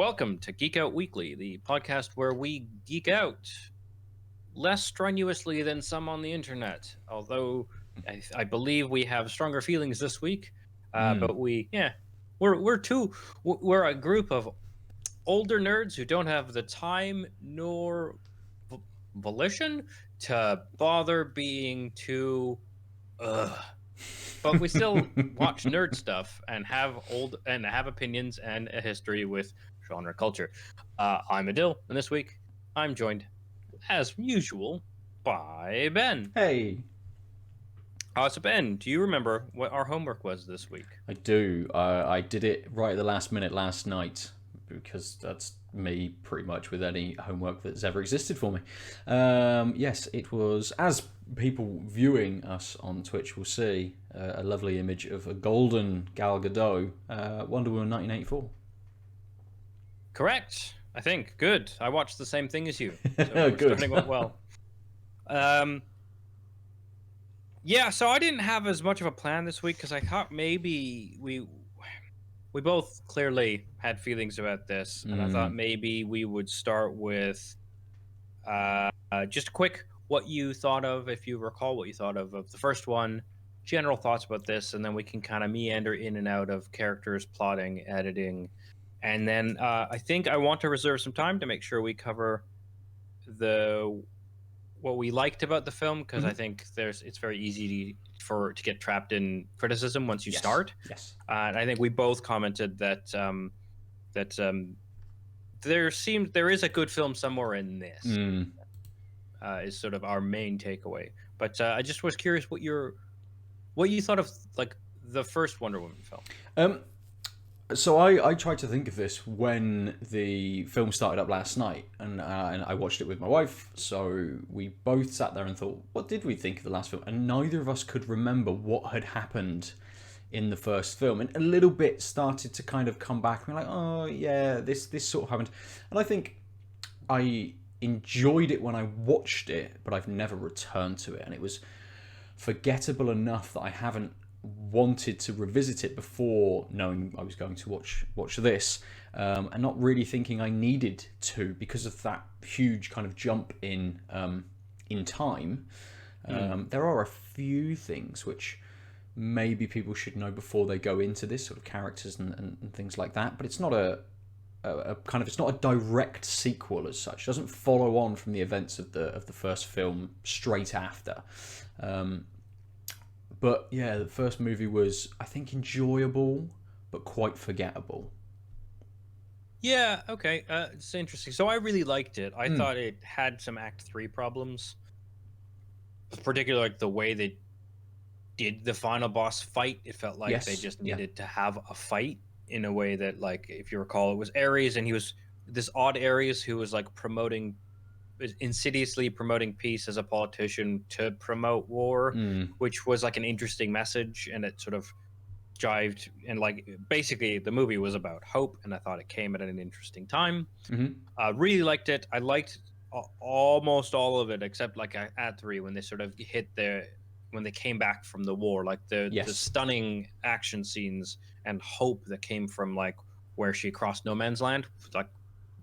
Welcome to Geek Out Weekly, the podcast where we geek out less strenuously than some on the internet. Although I believe we have stronger feelings this week, but we're a group of older nerds who don't have the time nor volition to bother being too. But we still watch nerd stuff and have opinions and a history with genre culture. I'm Adil, and this week I'm joined, as usual, by Ben. Hey. So Ben, do you remember what our homework was this week? I do. I did it right at the last minute last night because that's me pretty much with any homework that's ever existed for me. Yes, it was, as people viewing us on Twitch will see, a lovely image of a golden Gal Gadot, Wonder Woman 1984. Correct, I think. Good. I watched the same thing as you. So Good. Everything went well. Yeah, so I didn't have as much of a plan this week because I thought maybe we both clearly had feelings about this, and I thought maybe we would start with just a quick what you thought of, if you recall what you thought of the first one, general thoughts about this, and then we can kind of meander in and out of characters, plotting, editing, and then I think I want to reserve some time to make sure we cover what we liked about the film, because I think it's very easy to get trapped in criticism once you start. Yes. And I think we both commented that there is a good film somewhere in this. Is sort of our main takeaway. But I just was curious what you thought of like the first Wonder Woman film. So I tried to think of this when the film started up last night, and I watched it with my wife. So we both sat there and thought, what did we think of the last film? And neither of us could remember what had happened in the first film. And a little bit started to kind of come back and be like, oh yeah, this sort of happened. And I think I enjoyed it when I watched it, but I've never returned to it. And it was forgettable enough that I haven't wanted to revisit it before knowing I was going to watch this, and not really thinking I needed to because of that huge kind of jump in time. There are a few things which maybe people should know before they go into this, sort of characters and things like that, but it's not it's not a direct sequel as such. It doesn't follow on from the events of the first film straight after. But yeah, the first movie was, I think, enjoyable, but quite forgettable. Yeah, okay. It's interesting. So I really liked it. I thought it had some Act 3 problems. Particularly like the way they did the final boss fight. It felt like they just needed to have a fight in a way that, like, if you recall, it was Ares, and he was this odd Ares who was like insidiously promoting peace as a politician to promote war, which was like an interesting message, and it sort of jived, and like basically the movie was about hope, and I thought it came at an interesting time. Really liked it. I liked almost all of it except like at 3 when they sort of when they came back from the war, like the stunning action scenes and hope that came from like where she crossed no man's land, like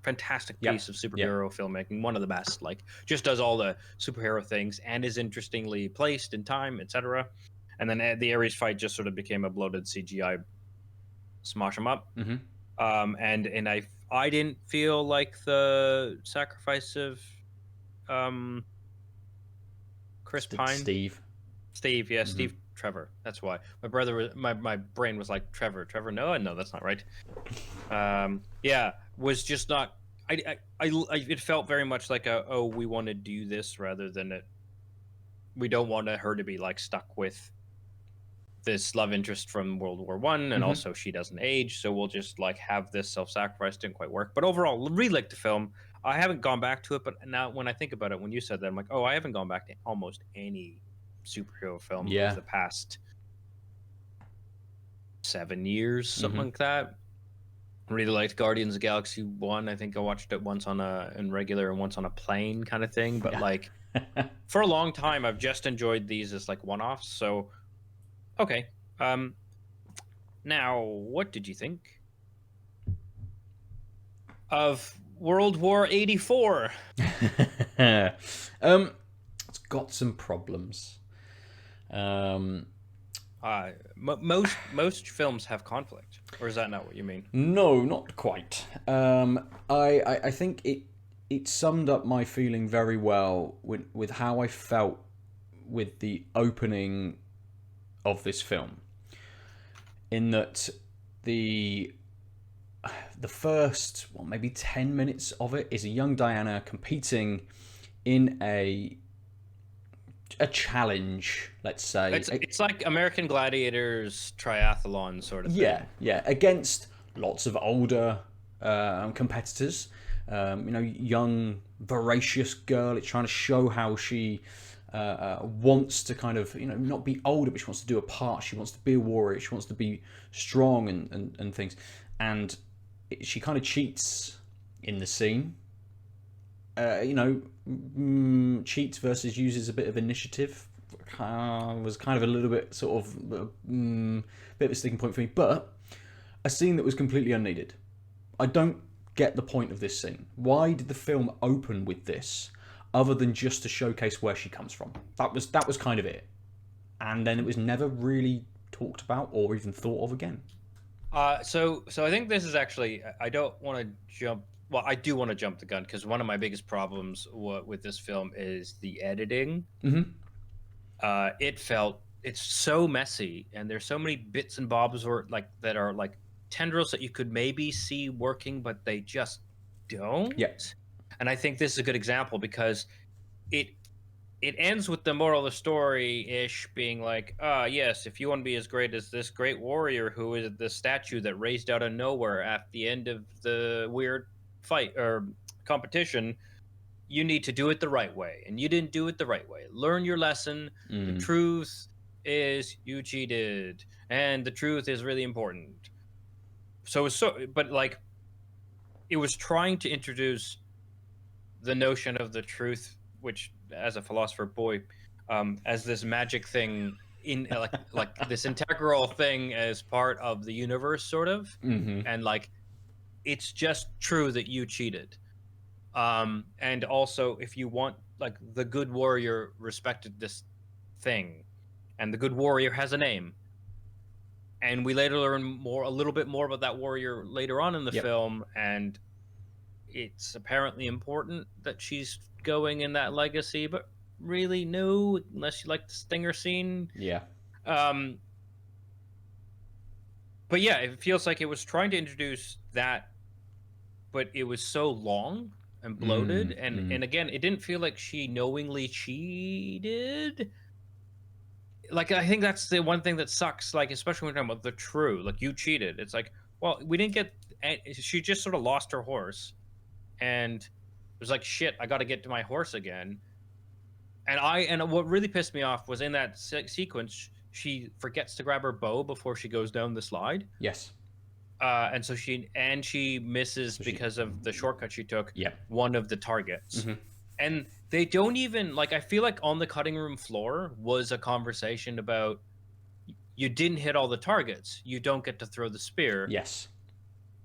fantastic piece of superhero filmmaking, one of the best. Like, just does all the superhero things and is interestingly placed in time, etc. And then the Ares fight just sort of became a bloated CGI smash 'em up. And I didn't feel like the sacrifice of Chris Pine, Steve, Steve Trevor. That's why my brain was like Trevor. No, that's not right. Was just not. It felt very much like we want to do this rather than we don't want her to be like stuck with this love interest from World War One, and also she doesn't age, so we'll just like have this self-sacrifice. Didn't quite work, but overall, really liked the film. I haven't gone back to it, but now when I think about it, when you said that, I'm like, oh, I haven't gone back to almost any superhero film of the past 7 years, something like that. Really liked Guardians of the Galaxy 1. I think I watched it once in regular and once on a plane kind of thing. But like for a long time, I've just enjoyed these as like one-offs. So, okay. Now, what did you think of World War 84. It's got some problems. Um, Most films have conflict, or is that not what you mean? no, not quite. I think it summed up my feeling very well with how I felt with the opening of this film. In that the first, well, maybe 10 minutes of it is a young Diana competing in a challenge, let's say. It's like American Gladiators triathlon sort of Yeah, thing. yeah, against lots of older competitors. Young, voracious girl. It's trying to show how she wants to kind of, not be older, but she wants to do a part. She wants to be a warrior. She wants to be strong and things. And she kind of cheats in the scene. Cheats versus uses a bit of initiative was kind of a little bit sort of bit of a sticking point for me, but a scene that was completely unneeded. I don't get the point of this scene. Why did the film open with this, other than just to showcase where she comes from? That was kind of it, and then it was never really talked about or even thought of again. So I think this is actually, I don't want to jump. Well, I do want to jump the gun because one of my biggest problems with this film is the editing. Mm-hmm. It's so messy, and there's so many bits and bobs that are like tendrils that you could maybe see working, but they just don't. Yeah. And I think this is a good example because it it ends with the moral of the story ish being like, yes, if you want to be as great as this great warrior who is the statue that raised out of nowhere at the end of the weird fight or competition, you need to do it the right way. And you didn't do it the right way. Learn your lesson. The truth is you cheated. And the truth is really important. But like, it was trying to introduce the notion of the truth, which, as a philosopher boy, as this magic thing in like this integral thing as part of the universe, sort of, and like it's just true that you cheated. And also, if you want, like, the good warrior respected this thing, and the good warrior has a name, and we later learn a little bit more about that warrior later on in the film, and it's apparently important that she's going in that legacy, but really no, unless you like the stinger scene. Yeah. But yeah, it feels like it was trying to introduce that, but it was so long and bloated, and again, it didn't feel like she knowingly cheated. Like, I think that's the one thing that sucks, like, especially when we're talking about the true, like, you cheated. It's like, well, we didn't get, she just sort of lost her horse, and it was like, shit, I got to get to my horse again. And what really pissed me off was in that sequence, she forgets to grab her bow before she goes down the slide. Yes. And so she misses because of the shortcut she took. Yeah. One of the targets. And they don't even, like, I feel like on the cutting room floor was a conversation about, you didn't hit all the targets, you don't get to throw the spear. Yes.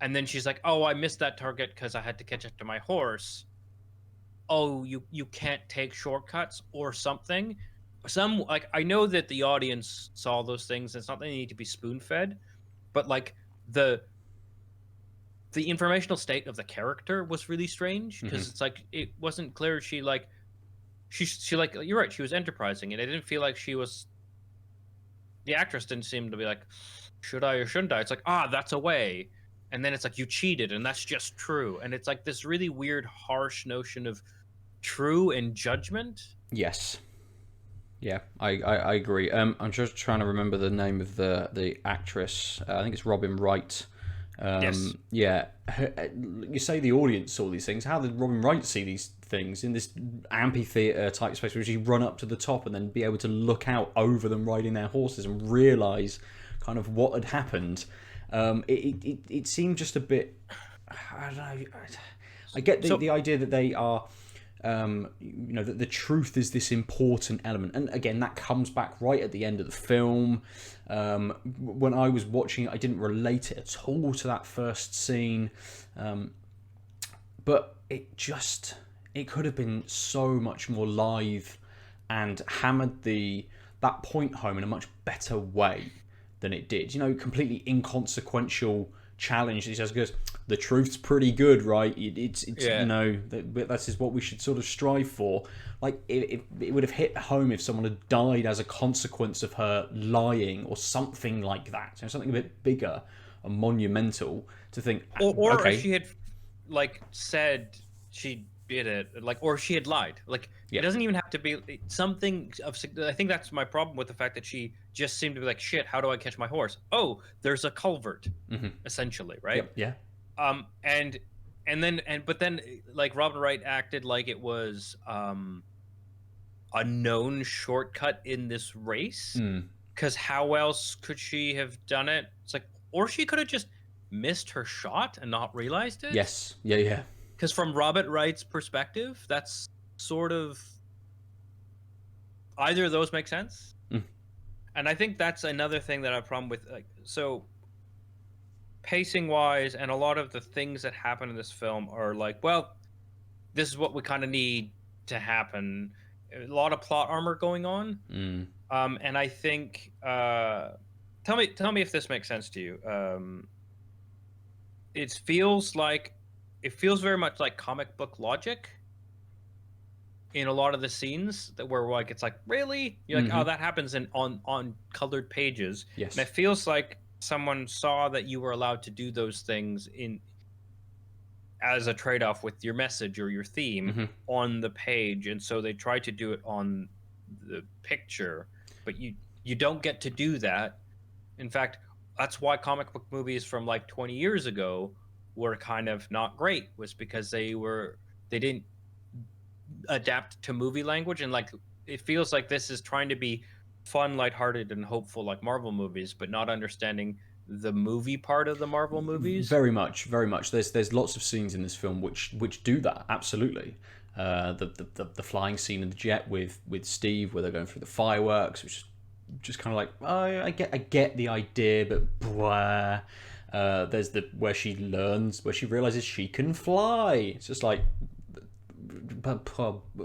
And then she's like, oh, I missed that target because I had to catch up to my horse. Oh, you can't take shortcuts or something. Like, I know that the audience saw those things. It's not that they need to be spoon-fed, but like the informational state of the character was really strange, because it's like, it wasn't clear. She like, you're right, she was enterprising, and I didn't feel like the actress didn't seem to be like, should I or shouldn't I? It's like, that's a way. And then it's like, you cheated, and that's just true. And it's like this really weird, harsh notion of true and judgment. Yes. Yeah, I agree. I'm just trying to remember the name of the actress. I think it's Robin Wright. Yes. Yeah. You say the audience saw these things. How did Robin Wright see these things in this amphitheater type space where she run up to the top and then be able to look out over them riding their horses and realize kind of what had happened? It seemed just a bit, I don't know. I get the idea that they are, that the truth is this important element, and again, that comes back right at the end of the film. When I was watching it, I didn't relate it at all to that first scene. but it could have been so much more live and hammered that point home in a much better way than it did. Completely inconsequential challenge. He just goes, the truth's pretty good, right? It's that is what we should sort of strive for. Like, it would have hit home if someone had died as a consequence of her lying or something like that. Something a bit bigger and monumental to think. Or okay, if she had said she did it, or she had lied. It doesn't even have to be something of. I think that's my problem with the fact that she just seemed to be like, shit, how do I catch my horse? Oh, there's a culvert, essentially, right? Yep. Yeah. But then Robin Wright acted like it was a known shortcut in this race. Because how else could she have done it? It's like, or she could have just missed her shot and not realized it. Yes. Yeah. Because from Robert Wright's perspective, that's sort of, either of those make sense. And I think that's another thing that I have a problem with. So pacing wise, and a lot of the things that happen in this film are like, well, this is what we kind of need to happen. A lot of plot armor going on. And I think, tell me if this makes sense to you. It feels very much like comic book logic in a lot of the scenes where it's like, really? You're like, oh, that happens on colored pages. Yes. And it feels like someone saw that you were allowed to do those things as a trade-off with your message or your theme on the page, and so they tried to do it on the picture, but you don't get to do that. In fact, that's why comic book movies from 20 years ago were kind of not great, was because they didn't adapt to movie language. And it feels like this is trying to be fun, lighthearted, and hopeful like Marvel movies, but not understanding the movie part of the Marvel movies. Very much. There's lots of scenes in this film which do that, absolutely. The flying scene in the jet with Steve, where they're going through the fireworks, which is just kind of like, oh, I get the idea, but blah. There's where she realizes she can fly. It's just like,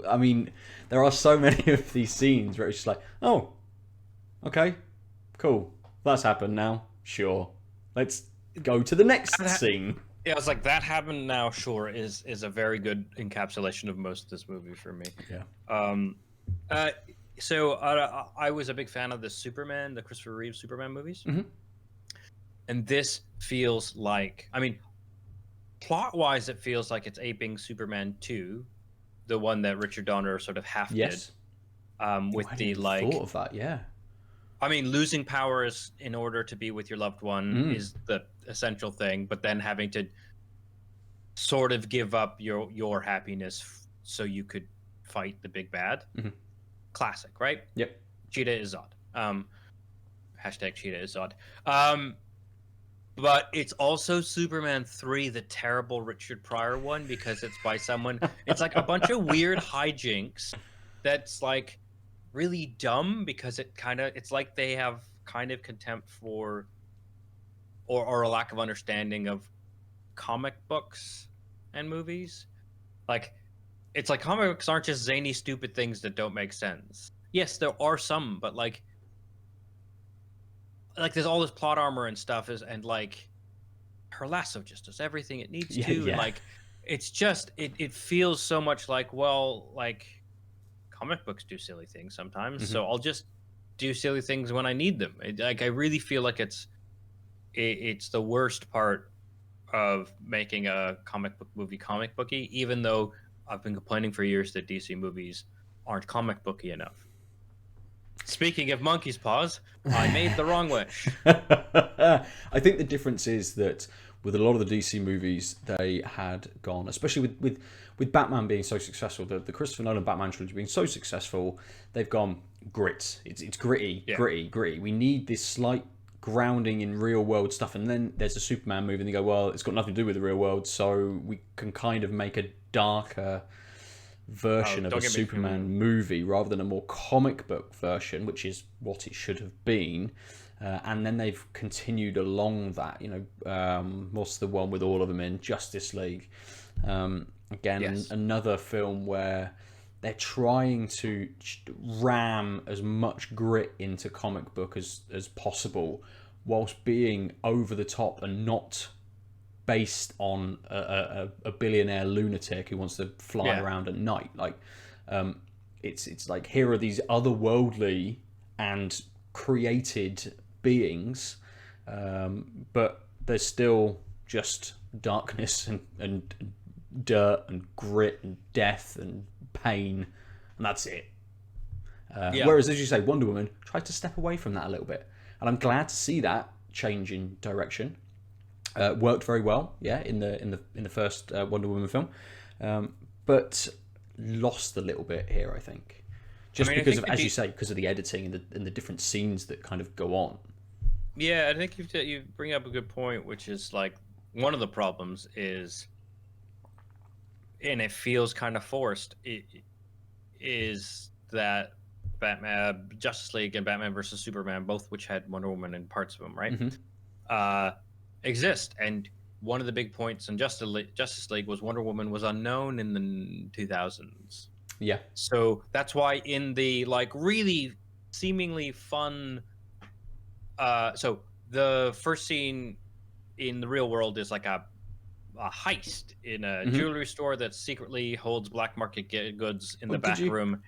I mean, there are so many of these scenes where it's just like, oh, okay, cool, that's happened now. Sure, let's go to the next scene. Yeah, I was like, that happened now. Sure, is a very good encapsulation of most of this movie for me. Yeah. So I was a big fan of the Christopher Reeve Superman movies. And this feels like, I mean, plot-wise, it feels like it's aping Superman 2, the one that Richard Donner sort of half did. With I thought of that, yeah. I mean, losing powers in order to be with your loved one is the essential thing, but then having to sort of give up your happiness so you could fight the big bad. Classic, right? Yep. Cheetah is Zod. Hashtag Cheetah is Zod. But it's also Superman 3, the terrible Richard Pryor one, because it's by someone. It's like a bunch of weird hijinks that's like really dumb, because it's like they have kind of contempt for or a lack of understanding of comic books and movies. It's like comic books aren't just zany, stupid things that don't make sense. Yes, there are some, but there's all this plot armor and stuff, and her lasso just does everything it needs to. Yeah. And it's just it feels so much like, well, comic books do silly things sometimes, so I'll just do silly things when I need them. I really feel like it's the worst part of making a comic book movie comic booky, even though I've been complaining for years that DC movies aren't comic booky enough. Speaking of monkey's paws, I made the wrong wish. I think the difference is that with a lot of the DC movies, they had gone, especially with Batman being so successful, the Christopher Nolan Batman trilogy being so successful, they've gone grit. It's gritty, gritty. We need this slight grounding in real world stuff, and then there's a Superman movie and they go, well, it's got nothing to do with the real world, so we can kind of make a darker version of a Superman movie rather than a more comic book version, which is what it should have been. And then they've continued along that, what's the one with all of them in Justice League? Again, Yes. another film where they're trying to ram as much grit into comic book as possible, whilst being over the top and not based on a billionaire lunatic who wants to fly Yeah. around at night. Like, it's like, here are these otherworldly and created beings, but there's still just darkness and dirt and grit and death and pain, and that's it. Yeah. Whereas, as you say, Wonder Woman tried to step away from that a little bit, and I'm glad to see that change in direction. Worked very well, yeah, in the first Wonder Woman film, but lost a little bit here, I think, I just mean, I because think of, as you say, because of the editing and the different scenes that kind of go on. yeah, I think you bring up a good point, which is like one of the problems is, and it feels kind of forced. Is that Batman, Justice League, and Batman versus Superman, both which had Wonder Woman in parts of them, right? Mm-hmm. Uh, exist, and one of the big points in Justice League was Wonder Woman was unknown in the 2000s. Yeah. So that's why in the like really seemingly fun, so the first scene in the real world is like a heist in a Mm-hmm. jewelry store that secretly holds black market goods in Oh, the did back you? room.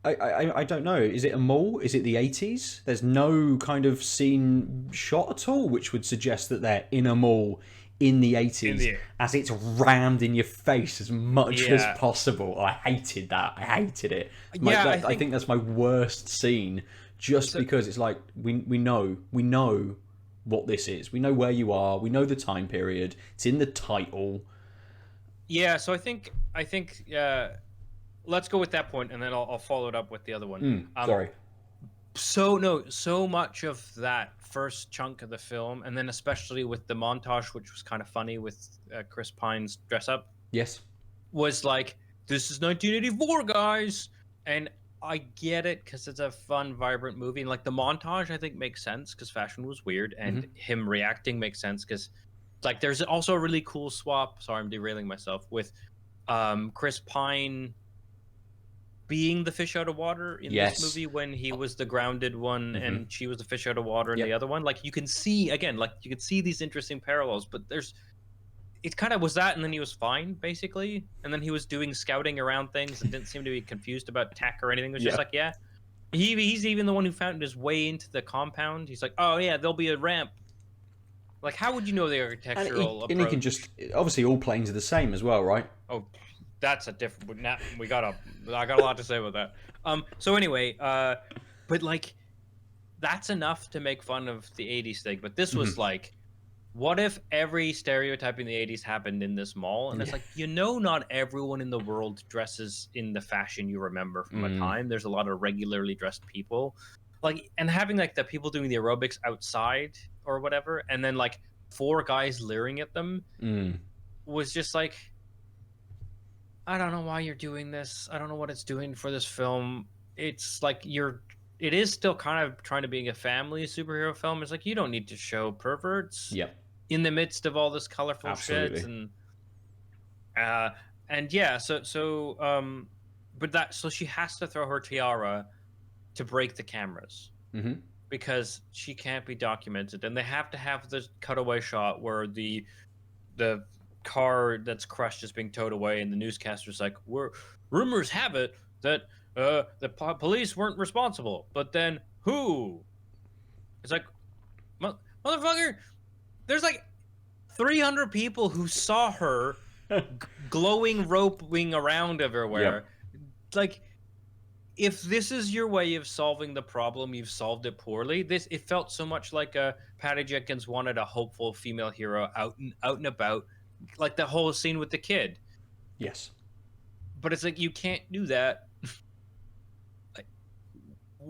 I don't know. Is it a mall? Is it the 80s? There's no kind of scene shot at all, which would suggest that they're in a mall in the In 80s the as it's rammed in your face as much as Yeah, possible. I hated that. I hated it. yeah, I think that's my worst scene, just so. because it's like we know what this is. We know where you are. We know the time period. It's in the title. Yeah, so I think let's go with that point, and then I'll follow it up with the other one. Um, Sorry. so no, so much of that first chunk of the film, and then especially with the montage, which was kind of funny with Chris Pine's dress up, Yes. was like, this is 1984, guys, and I get it because it's a fun, vibrant movie, and like the montage, I think makes sense because fashion was weird, and Mm-hmm. him reacting makes sense because like there's also a really cool swap. Sorry, I'm derailing myself with Chris Pine being the fish out of water in this Yes. movie when he was the grounded one Mm-hmm. and she was the fish out of water in the Yep. other one. Like you can see again, like you can see these interesting parallels, but there's it kind of was that, and then he was fine basically, and then he was doing scouting around things and didn't seem to be confused about tech or anything. It was just Yeah. like, yeah, he's even the one who found his way into the compound. He's like, oh yeah, there'll be a ramp. Like, how would you know the architectural And he can approach? just, obviously all planes are the same as well, right? Oh, that's a different. We got a. I got a lot to say about that. So anyway, but like that's enough to make fun of the '80s thing. But this was Mm-hmm. like, what if every stereotype in the '80s happened in this mall? And it's Yeah. like, not everyone in the world dresses in the fashion you remember from a Mm. time. There's a lot of regularly dressed people, like, and having like the people doing the aerobics outside or whatever, and then like four guys leering at them Mm. was just like, I don't know why you're doing this. I don't know what it's doing for this film. It's like it is still kind of trying to be a family superhero film. It's like you don't need to show perverts Yep. in the midst of all this colorful shit Absolutely. uh and yeah, but that so she has to throw her tiara to break the cameras Mm-hmm. because she can't be documented, and they have to have this cutaway shot where the car that's crushed is being towed away, and the newscaster's like, "We're rumors have it that the police weren't responsible, but then who?" It's like, motherfucker, there's like 300 people who saw her glowing roping around Yep. everywhere. Like, if this is your way of solving the problem, you've solved it poorly. It felt so much like Patty Jenkins wanted a hopeful female hero out and about, like the whole scene with the kid. Yes. But it's like you can't do that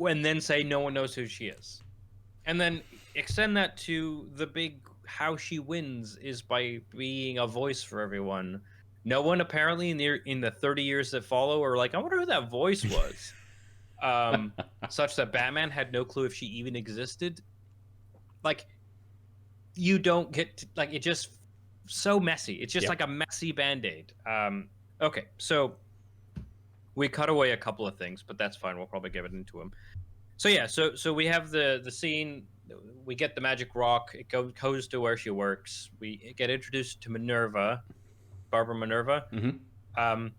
and then say no one knows who she is, and then extend that to the big how she wins is by being a voice for everyone. No one apparently in the 30 years that follow are like, I wonder who that voice was. Um, such that Batman had no clue if she even existed. Like, you don't get to, like, it just so messy. It's just Yep. like a messy band-aid. Okay, so we cut away a couple of things, but that's fine. We'll probably give it into him. So yeah, so we have the scene. We get the magic rock. It goes to where she works. We get introduced to Minerva, Barbara Minerva. Mm-hmm. Um,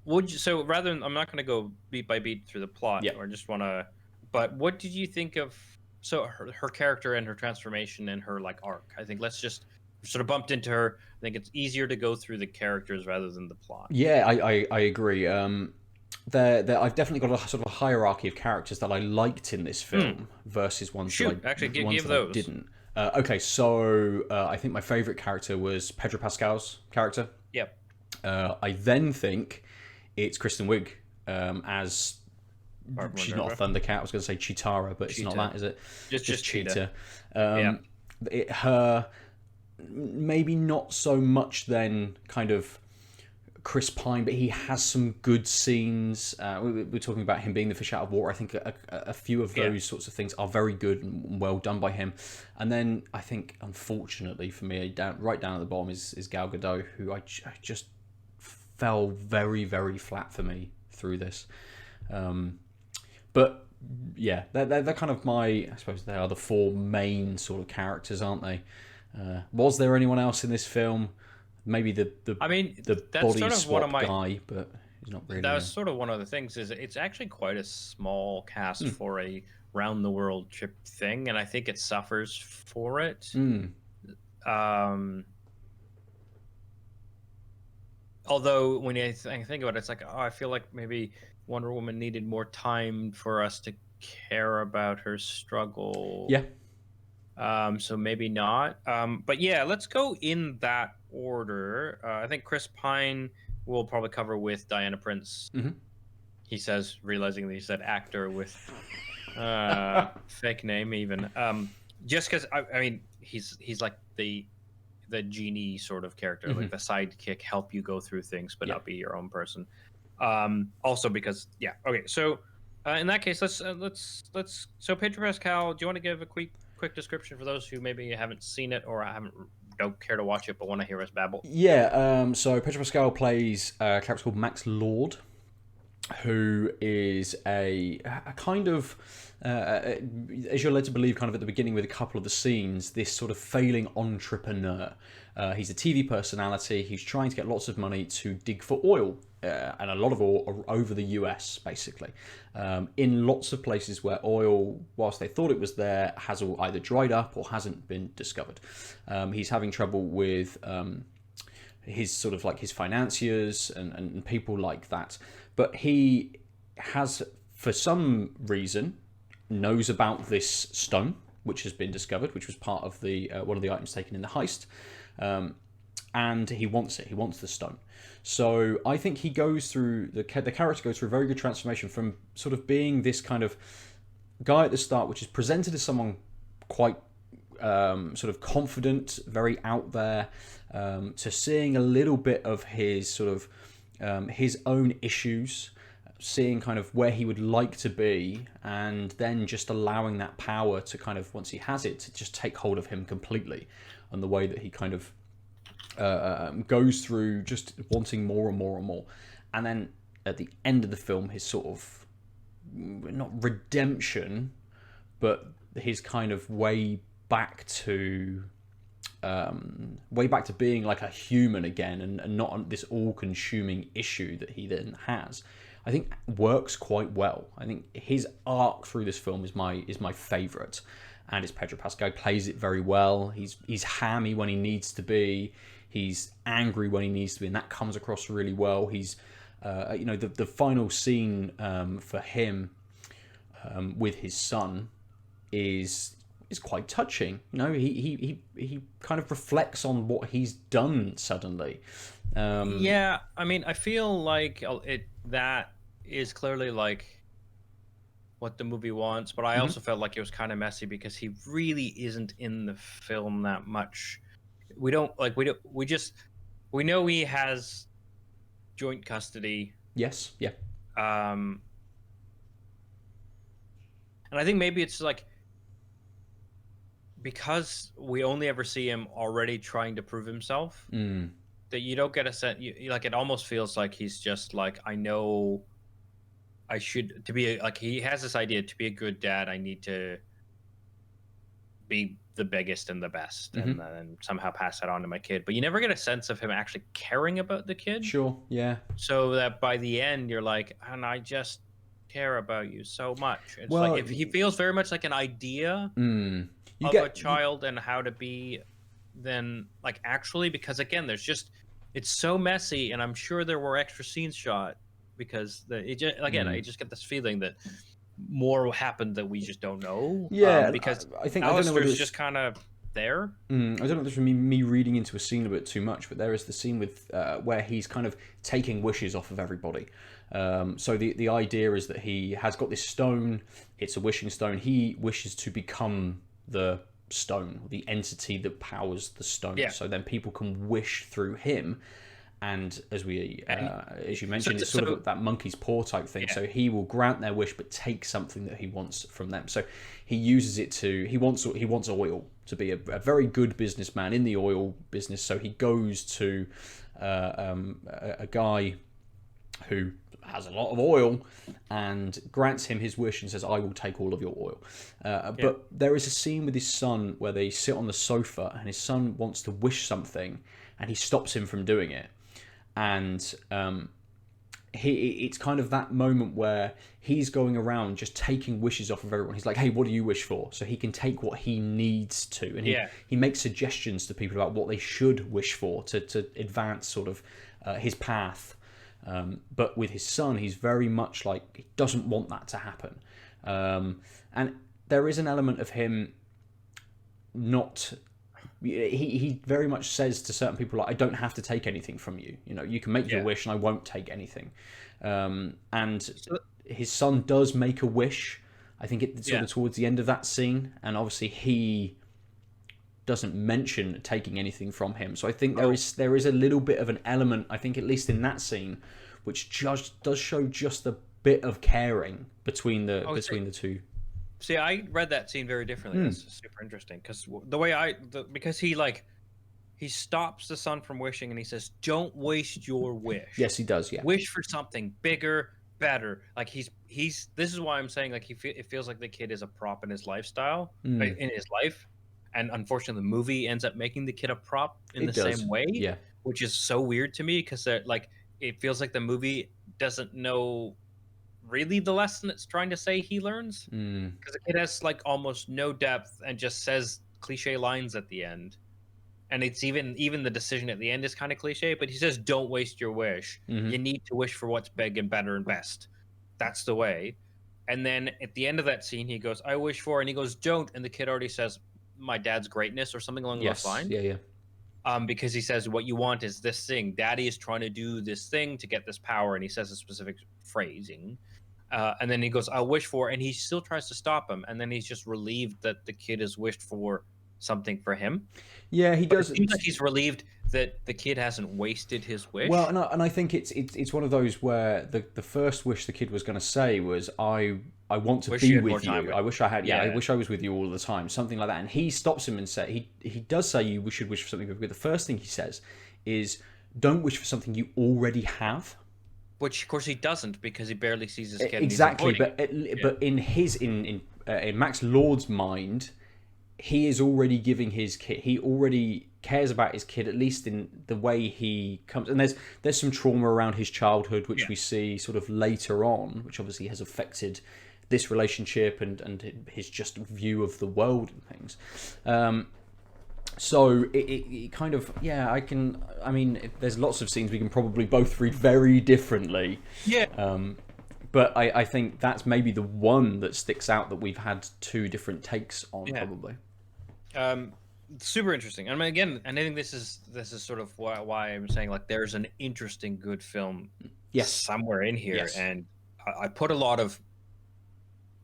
would you, so rather than, I'm not going to go beat by beat through the plot, Yeah. or just want to. But what did you think of her character and her transformation and her like arc? I think let's just sort of bumped into her. I think it's easier to go through the characters rather than the plot. Yeah, I agree. I've definitely got a sort of a hierarchy of characters that I liked in this film versus Shoot, actually, give I those. didn't. Okay, so I think my favorite character was Pedro Pascal's character. Yep. I then think it's Kristen Wiig as Barbara she's not a Minerva. Thundercat. I was going to say Chitara, but it's not Cheetah. that, is it? Just Cheetah. Yeah. Her maybe not so much then kind of Chris Pine, but he has some good scenes. We're talking about him being the fish out of water. I think a few of those sorts of things are very good and well done by him. And then I think, unfortunately for me, right down at the bottom is Gal Gadot, who I just fell very, very flat for me through this. But yeah, they're kind of I suppose they are the four main sort of characters, aren't they? Was there anyone else in this film? Maybe the that's body sort of swap guy, but he's not really. That was sort of one of the things. Is it's actually quite a small cast for a round the world trip thing, and I think it suffers for it. Although when I think about it, it's like, oh, I feel like maybe Wonder Woman needed more time for us to care about her struggle. Yeah. So maybe not. But yeah, let's go in that order. I think Chris Pine will probably cover with Diana Prince. Mm-hmm. He says, realizing that he said actor with fake name even. Just because I mean he's like the genie sort of character, like the sidekick, help you go through things, but not be your own person. Also because okay. So in that case, let's so Pedro Pascal. Do you want to give a quick description for those who maybe haven't seen it or don't care to watch it but want to hear us babble? Yeah. So Pedro Pascal plays a character called Max Lord, who is a kind of, as you're led to believe, kind of at the beginning with a couple of the scenes, this sort of failing entrepreneur. He's a TV personality. He's trying to get lots of money to dig for oil, and a lot of oil over the US, basically, in lots of places where oil, whilst they thought it was there, has all either dried up or hasn't been discovered. He's having trouble with his sort of like his financiers and people like that. But he has, for some reason, knows about this stone, which has been discovered, which was part of the one of the items taken in the heist. And he wants it. He wants the stone. So I think he goes through, the character goes through a very good transformation from sort of being this kind of guy at the start, which is presented as someone quite sort of confident, very out there, to seeing a little bit of his sort of his own issues, seeing kind of where he would like to be, and then just allowing that power to kind of, once he has it, to just take hold of him completely, and the way that he kind of goes through just wanting more and more and more. And then at the end of the film, his sort of, not redemption, but his kind of way back to being like a human again, and not this all-consuming issue that he then has, I think works quite well. I think his arc through this film is my favourite, and it's Pedro Pascal plays it very well. He's hammy when he needs to be. He's angry when he needs to be, and that comes across really well. He's the final scene for him with his son is quite touching. He kind of reflects on what he's done suddenly. Yeah, I mean, I feel like that is clearly like what the movie wants, but I also felt like it was kind of messy because he really isn't in the film that much. We know he has joint custody. Yes, yeah. And I think maybe it's like, because we only ever see him already trying to prove himself, that you don't get a sense. Like it almost feels like he's just like, I know I should to be like he has this idea to be a good dad. I need to be the biggest and the best, and Hmm. then somehow pass that on to my kid. But you never get a sense of him actually caring about the kid. Sure. Yeah. So that by the end, you're like, and I just care about you so much. It's like Well, if he feels very much like an idea mm, you of a get child and how to be, then like actually, because again, there's just it's so messy, and I'm sure there were extra scenes shot because it just again, I mm. just get this feeling that more happened that we just don't know. Yeah, and Because I think I don't know whether Alistair's it's just kind of there. I don't know if this is me reading into a scene a bit too much, but there is the scene with where he's kind of taking wishes off of everybody. So the idea is that he has got this stone. It's a wishing stone. He wishes to become the stone, the entity that powers the stone. Yeah. So then people can wish through him. And as you mentioned, it's sort so of that monkey's paw type thing. yeah. So he will grant their wish, but take something that he wants from them. So he uses it to he wants oil to be a very good businessman in the oil business. So he goes to a guy who has a lot of oil and grants him his wish and says, I will take all of your oil. But there is a scene with his son where they sit on the sofa and his son wants to wish something and he stops him from doing it. And it's kind of that moment where he's going around just taking wishes off of everyone. He's like, hey, what do you wish for? So he can take what he needs to. And he makes suggestions to people about what they should wish for to advance sort of his path. But with his son, he's very much like, he doesn't want that to happen. And there is an element of him not... He very much says to certain people, like, I don't have to take anything from you. You know, you can make your wish and I won't take anything. And his son does make a wish. I think it's sort of towards the end of that scene. And obviously he doesn't mention taking anything from him. So I think there is a little bit of an element, I think at least in that scene, which just does show just a bit of caring between the two. See, I read that scene very differently. That's super interesting because the way because he stops the son from wishing and he says, "Don't waste your wish." Yes, he does. Yeah, wish for something bigger, better. Like he's. This is why I'm saying like it feels like the kid is a prop in his lifestyle, in his life, and unfortunately, the movie ends up making the kid a prop in the same way. Yeah, which is so weird to me because like it feels like the movie doesn't know really the lesson it's trying to say he learns because the kid has like almost no depth and just says cliche lines at the end, and it's even the decision at the end is kind of cliche, but he says don't waste your wish. You need to wish for what's big and better and best. That's the way. And then at the end of that scene he goes, I wish for, and he goes, don't, and the kid already says my dad's greatness or something along those lines. Because he says what you want is this thing, daddy is trying to do this thing to get this power, and he says a specific phrasing. And then he goes, I'll wish for, and he still tries to stop him. And then he's just relieved that the kid has wished for something for him. Yeah, he does. It seems like he's relieved that the kid hasn't wasted his wish. Well, and I think it's one of those where the first wish the kid was going to say was, I want to be with you. I wish I had. I wish I was with you all the time. Something like that. And he stops him and says, he does say you should wish for something big. But the first thing he says is, don't wish for something you already have. Which of course he doesn't because he barely sees his kid. Exactly, but in Max Lord's mind, he is already giving his kid. He already cares about his kid, at least in the way he comes. And there's some trauma around his childhood, which we see sort of later on, which obviously has affected this relationship and his just view of the world and things. So it kind of, I mean, there's lots of scenes we can probably both read very differently. But I think that's maybe the one that sticks out that we've had two different takes on, probably. Super interesting. I mean, again, and I think this is sort of why I'm saying like there's an interesting good film somewhere in here. And I put a lot of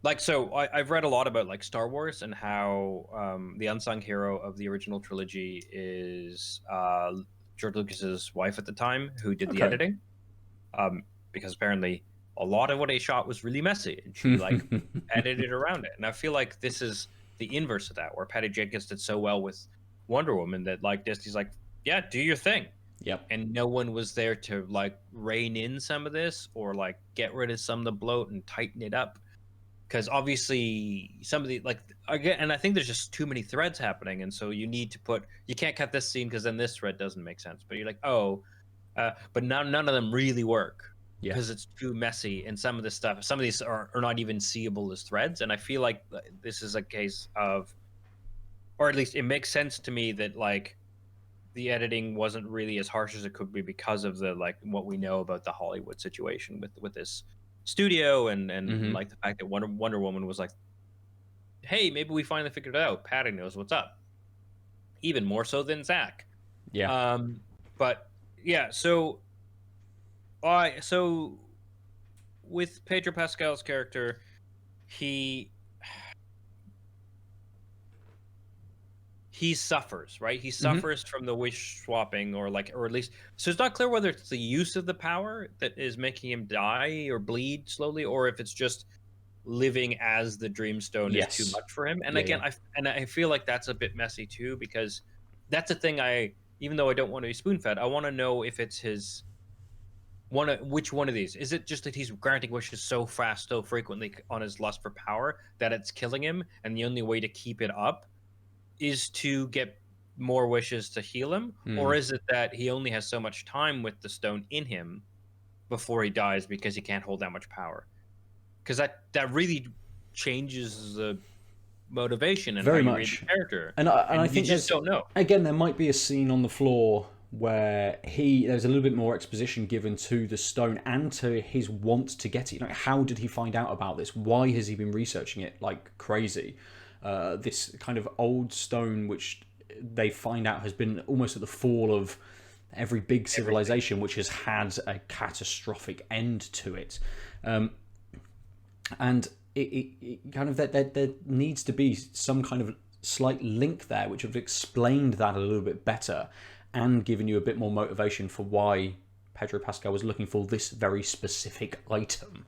I've read a lot about like Star Wars and how the unsung hero of the original trilogy is George Lucas's wife at the time, who did the editing, because apparently a lot of what he shot was really messy, and she like edited around it. And I feel like this is the inverse of that, where Patty Jenkins did so well with Wonder Woman that like Disney's like, yeah, do your thing. Yep. and no one was there to like rein in some of this or like get rid of some of the bloat and tighten it up. Because obviously some of the like again, and I think there's just too many threads happening, and so you can't cut this scene because then this thread doesn't make sense. But you're like, oh, but none of them really work Yeah. because it's too messy, and some of these are not even seeable as threads. And I feel like this is a case of, or at least it makes sense to me that like the editing wasn't really as harsh as it could be because of the like what we know about the Hollywood situation with this studio and Mm-hmm. like the fact that Wonder Woman was like, hey, maybe we finally figured it out. Patty knows what's up, even more so than Zach. Yeah. Um, but yeah, so with Pedro Pascal's character, he he suffers, right? He Mm-hmm. suffers from the wish swapping, or at least, so it's not clear whether it's the use of the power that is making him die or bleed slowly, or if it's just living as the Dreamstone is too Yes. much for him. And Yeah. again, Yeah. I feel like that's a bit messy too, because that's a thing. Even though I don't want to be spoon fed, I want to know if it's his which one of these is it. Just that he's granting wishes so fast, so frequently on his lust for power that it's killing him, and the only way to keep it up is to get more wishes to heal him, or Mm. is it that he only has so much time with the stone in him before he dies because he can't hold that much power? Because that really changes the motivation and how Very you read the much. character, And I and you think just there's, don't know. again, there might be a scene on the floor where there's a little bit more exposition given to the stone and to his want to get it. Like, how did he find out about this? Why has he been researching it like crazy? This kind of old stone, which they find out has been almost at the fall of every big Everything. civilization, which has had a catastrophic end to it. And it kind of there needs to be some kind of slight link there which have explained that a little bit better and given you a bit more motivation for why Pedro Pascal was looking for this very specific item.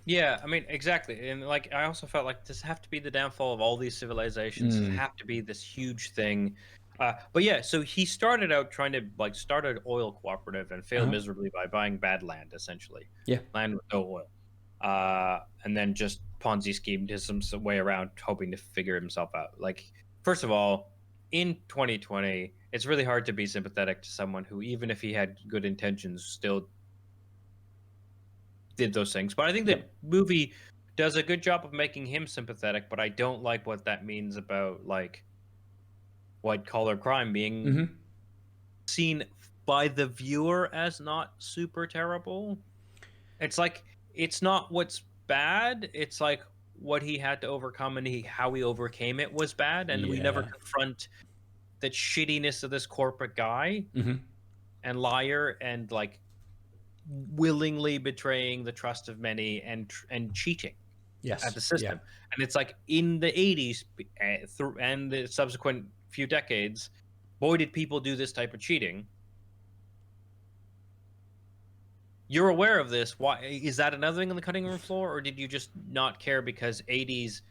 Yeah, I mean, exactly. And like, I also felt like this have to be the downfall of all these civilizations. This Mm. have to be this huge thing. But yeah, so he started out trying to like start an oil cooperative and failed Uh-huh. miserably by buying bad land, essentially Yeah. land with no oil. And then just Ponzi schemed some way around, hoping to figure himself out. Like, first of all, in 2020, it's really hard to be sympathetic to someone who, even if he had good intentions, still did those things. But I think the Yep. movie does a good job of making him sympathetic, but I don't like what that means about like white collar crime being Mm-hmm. seen by the viewer as not super terrible. It's like it's not what's bad, it's like what he had to overcome, and how he overcame it was bad, and we never Yeah. confront the shittiness of this corporate guy Mm-hmm. and liar, and like willingly betraying the trust of many, and cheating at Yes. the Yeah. system. And it's like in the 80s and the subsequent few decades, boy, did people do this type of cheating. You're aware of this. Why is that another thing on the cutting room floor, or did you just not care because 80s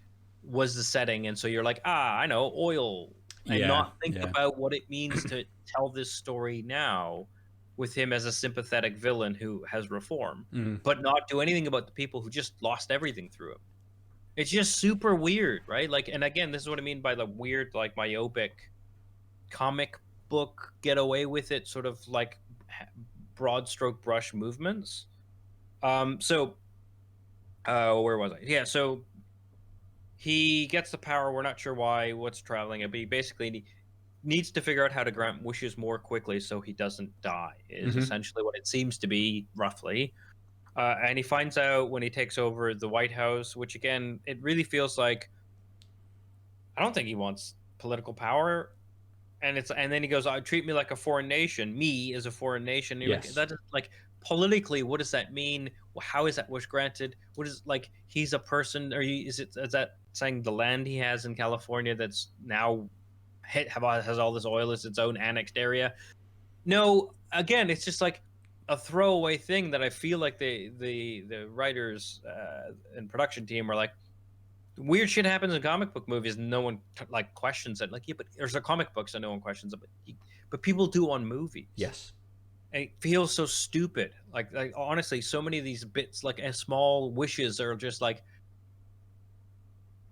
was the setting, and so you're like, I know oil, and Yeah. not think Yeah. about what it means to tell this story now with him as a sympathetic villain who has reform, Mm. but not do anything about the people who just lost everything through him. It's just super weird, right? Like, and again, this is what I mean by the weird, like myopic comic book get away with it, sort of like broad stroke brush movements. So where was I? Yeah, so he gets the power. We're not sure why, what's traveling it, but he basically needs to figure out how to grant wishes more quickly so he doesn't die, is Mm-hmm. essentially what it seems to be, roughly. And he finds out when he takes over the White House, which again, it really feels like I don't think he wants political power. And then he goes, treat me like a foreign nation, me as a foreign nation." And you're like, Yes. that is like politically, what does that mean? How is that wish granted? What is, like, he's a person, or is that saying the land he has in California that's now has all this oil as its own annexed area? No, again, it's just like a throwaway thing that I feel like the writers and production team are like, weird shit happens in comic book movies and no one like questions it. Like, yeah, but there's a comic books and no one questions it, but people do on movies. Yes. And it feels so stupid. Like honestly, so many of these bits, like as small wishes, are just like,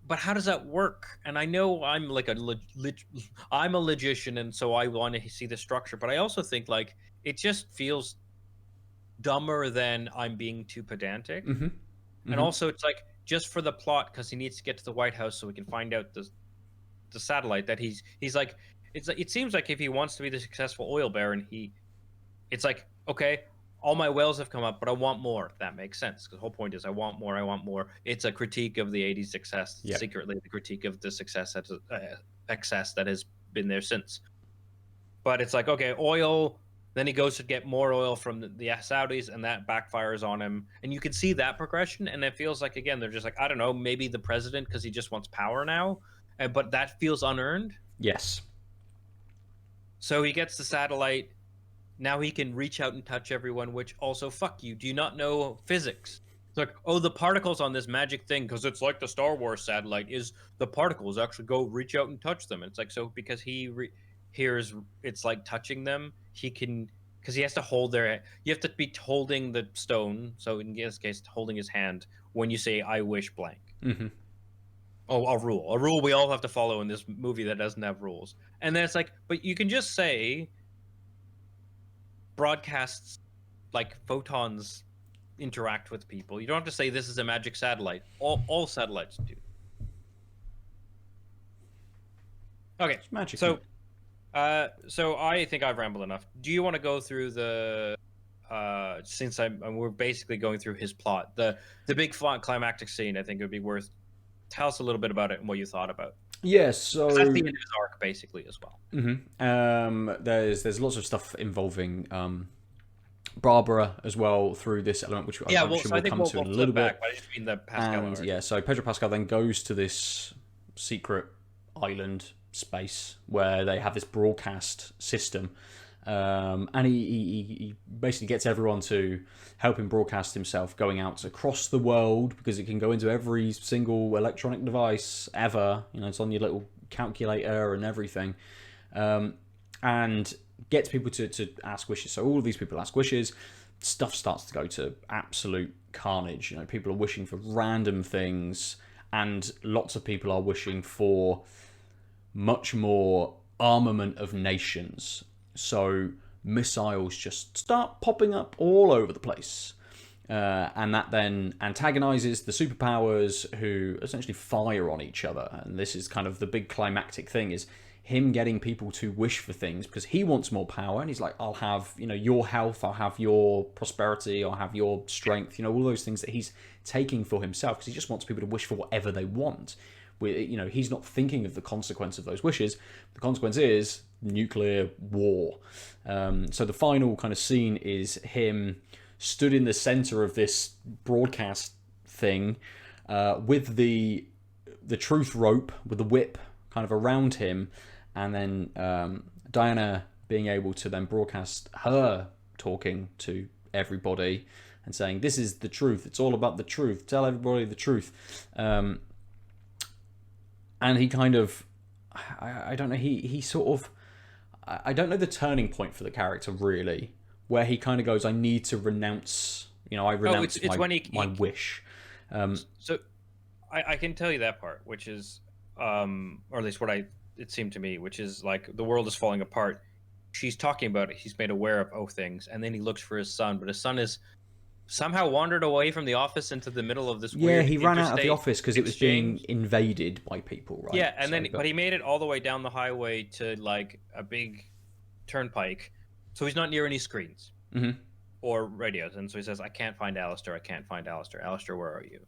but how does that work? And I know I'm like I'm a logician, and so I want to see the structure. But I also think like it just feels dumber than I'm being too pedantic. Mm-hmm. And Mm-hmm. also, it's like just for the plot because he needs to get to the White House so he can find out the satellite that he's like. It's like it seems like if he wants to be the successful oil baron, it's like, okay, all my whales have come up, but I want more. That makes sense because the whole point is I want more. I want more. It's a critique of the '80s success, Yeah. secretly the critique of the success that excess that has been there since. But it's like, okay, oil. Then he goes to get more oil from the Saudis, and that backfires on him. And you can see that progression, and it feels like again they're just like, I don't know, maybe the president because he just wants power now, but that feels unearned. Yes. So he gets the satellite. Now he can reach out and touch everyone, which also, fuck you. Do you not know physics? It's like, oh, the particles on this magic thing, because it's like the Star Wars satellite, is the particles actually go reach out and touch them. And it's like, so because hears it's like touching them, he can, because he has to hold you have to be holding the stone. So in this case, holding his hand when you say, I wish blank. Mm-hmm. Oh, a rule we all have to follow in this movie that doesn't have rules. And then it's like, but you can just say, broadcasts like photons interact with people. You don't have to say this is a magic satellite. All satellites do. Okay, It's magic. so so I think I've rambled enough. Do you want to go through the since we're basically going through his plot, the big climactic scene? I think it would be worth tell us a little bit about it and what you thought about. Yeah, so That's the end of his arc, basically, as well. Mm-hmm. There's lots of stuff involving Barbara as well through this element, which Yeah, I'm well, sure so I we'll think come we'll to in a flip little back, bit. but I just mean the Pascal And arc. yeah, so Pedro Pascal then goes to this secret island space where they have this broadcast system, and he basically gets everyone to help him broadcast himself, going out across the world because it can go into every single electronic device ever. You know, it's on your little calculator and everything, and gets people to ask wishes. So all of these people ask wishes. Stuff starts to go to absolute carnage. You know, people are wishing for random things, and lots of people are wishing for much more armament of nations. So missiles just start popping up all over the place. And that then antagonizes the superpowers who essentially fire on each other. And this is kind of the big climactic thing, is him getting people to wish for things because he wants more power. And he's like, I'll have, your health, I'll have your prosperity, I'll have your strength, all those things that he's taking for himself because he just wants people to wish for whatever they want. He's not thinking of the consequence of those wishes. The consequence is nuclear war. So the final kind of scene is him stood in the center of this broadcast thing with the truth rope, with the whip kind of around him, and then Diana being able to then broadcast her talking to everybody and saying, this is the truth, it's all about the truth, tell everybody the truth. And he kind of, I don't know, he sort of, I don't know the turning point for the character really, where he kind of goes, I need to renounce, I renounce it's when my wish. So I can tell you that part, which is, or at least it seemed to me, which is like the world is falling apart. She's talking about it. He's made aware of things, and then he looks for his son, but his son is somehow wandered away from the office into the middle of this weird he ran out of the interstate office because it was being exchange. invaded by people, right? Yeah, and but he made it all the way down the highway to like a big turnpike, so he's not near any screens or radios, and so he says, I can't find Alistair, I can't find Alistair. Alistair, where are you?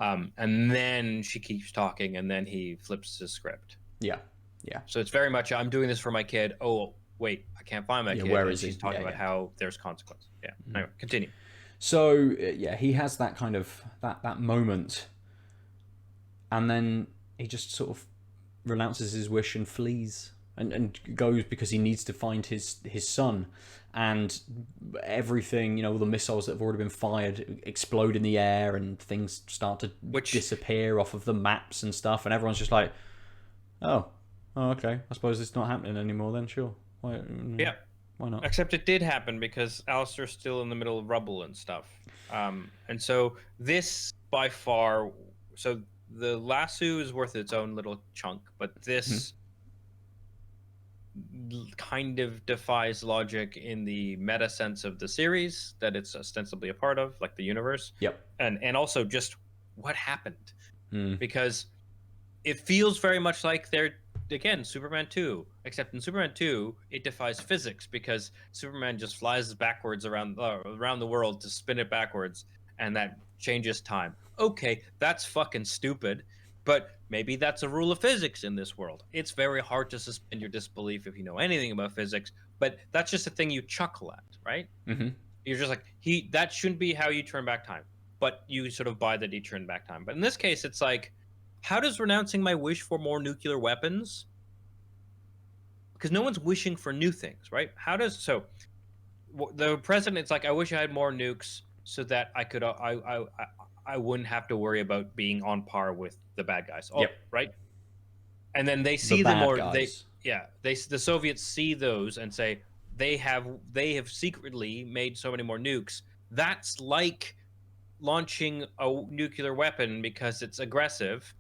And then she keeps talking, and then he flips his script. Yeah. So it's very much, I'm doing this for my kid. Oh, wait, I can't find my kid. Where is she's he? talking about how there's consequence. Yeah. Anyway, continue. So he has that kind of that moment, and then he just sort of renounces his wish and flees and goes because he needs to find his son. And everything, all the missiles that have already been fired explode in the air, and things start to disappear off of the maps and stuff, and everyone's just like, oh, okay, I suppose it's not happening anymore then, sure. Yeah. Why not? Except it did happen because Alistair's still in the middle of rubble and stuff. And so this by far, so the lasso is worth its own little chunk, but this kind of defies logic in the meta sense of the series that it's ostensibly a part of, like the universe. Yep. And also just what happened. Mm. Because it feels very much like they're, again, Superman 2, except in Superman 2 it defies physics because Superman just flies backwards around the world to spin it backwards, and that changes time. Okay, that's fucking stupid, but maybe that's a rule of physics in this world. It's very hard to suspend your disbelief if you know anything about physics, but that's just a thing you chuckle at, right? Mm-hmm. You're just like, that shouldn't be how you turn back time, but you sort of buy that he turned back time. But in this case, it's like, how does renouncing my wish for more nuclear weapons? Because no one's wishing for new things, right? How does the president's like, I wish I had more nukes so that I could I wouldn't have to worry about being on par with the bad guys. Oh, yep. Right. And then they see the them, bad or guys. the Soviets see those and say they have secretly made so many more nukes. That's like launching a nuclear weapon because it's aggressive.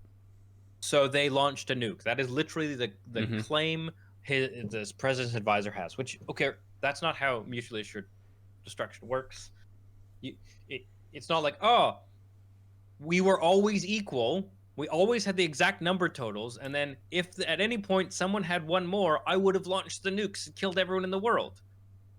So they launched a nuke. That is literally the claim this president's advisor has. Which, okay, that's not how mutually assured destruction works. It's not like, oh, we were always equal. We always had the exact number totals, and then if at any point someone had one more, I would have launched the nukes and killed everyone in the world.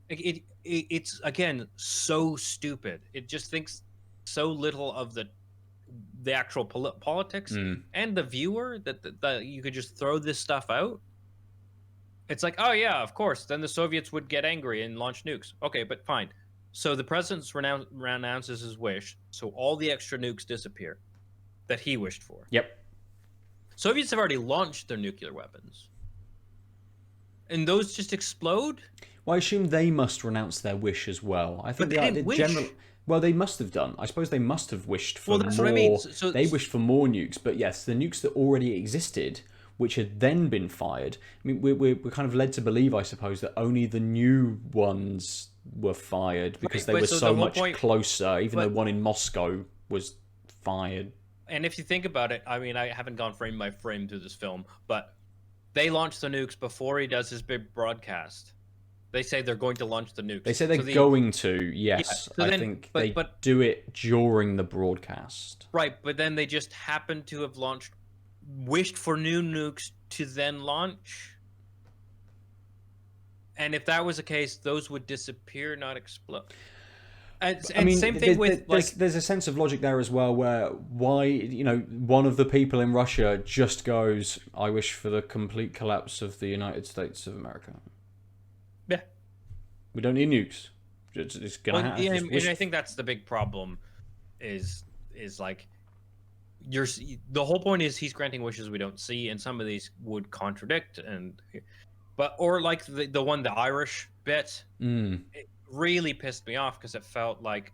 It's again so stupid. It just thinks so little of the actual politics and the viewer that you could just throw this stuff out. It's like, oh yeah, of course. Then the Soviets would get angry and launch nukes. Okay, but fine. So the president renounces his wish, so all the extra nukes disappear that he wished for. Yep. Soviets have already launched their nuclear weapons, and those just explode. Well, I assume they must renounce their wish as well. I think well, they must have done. I suppose they must have wished for more. That's what I mean. So they wished for more nukes, but yes, the nukes that already existed, which had then been fired. I mean, we're kind of led to believe, I suppose, that only the new ones were fired because they were so much closer, even though one in Moscow was fired. And if you think about it, I mean, I haven't gone frame by frame through this film, but they launched the nukes before he does his big broadcast. They say they're going to launch the nukes. They say they're going to, yes. Yeah, I think they do it during the broadcast. Right, but then they just happen to have wished for new nukes to then launch. And if that was the case, those would disappear, not explode. And I mean, same thing with there's a sense of logic there as well, where one of the people in Russia just goes, "I wish for the complete collapse of the United States of America." Yeah, we don't need nukes. It's gonna happen. Yeah, and I think that's the big problem. Is like the whole point is he's granting wishes we don't see, and some of these would contradict or like the one, the Irish bit. It really pissed me off because it felt like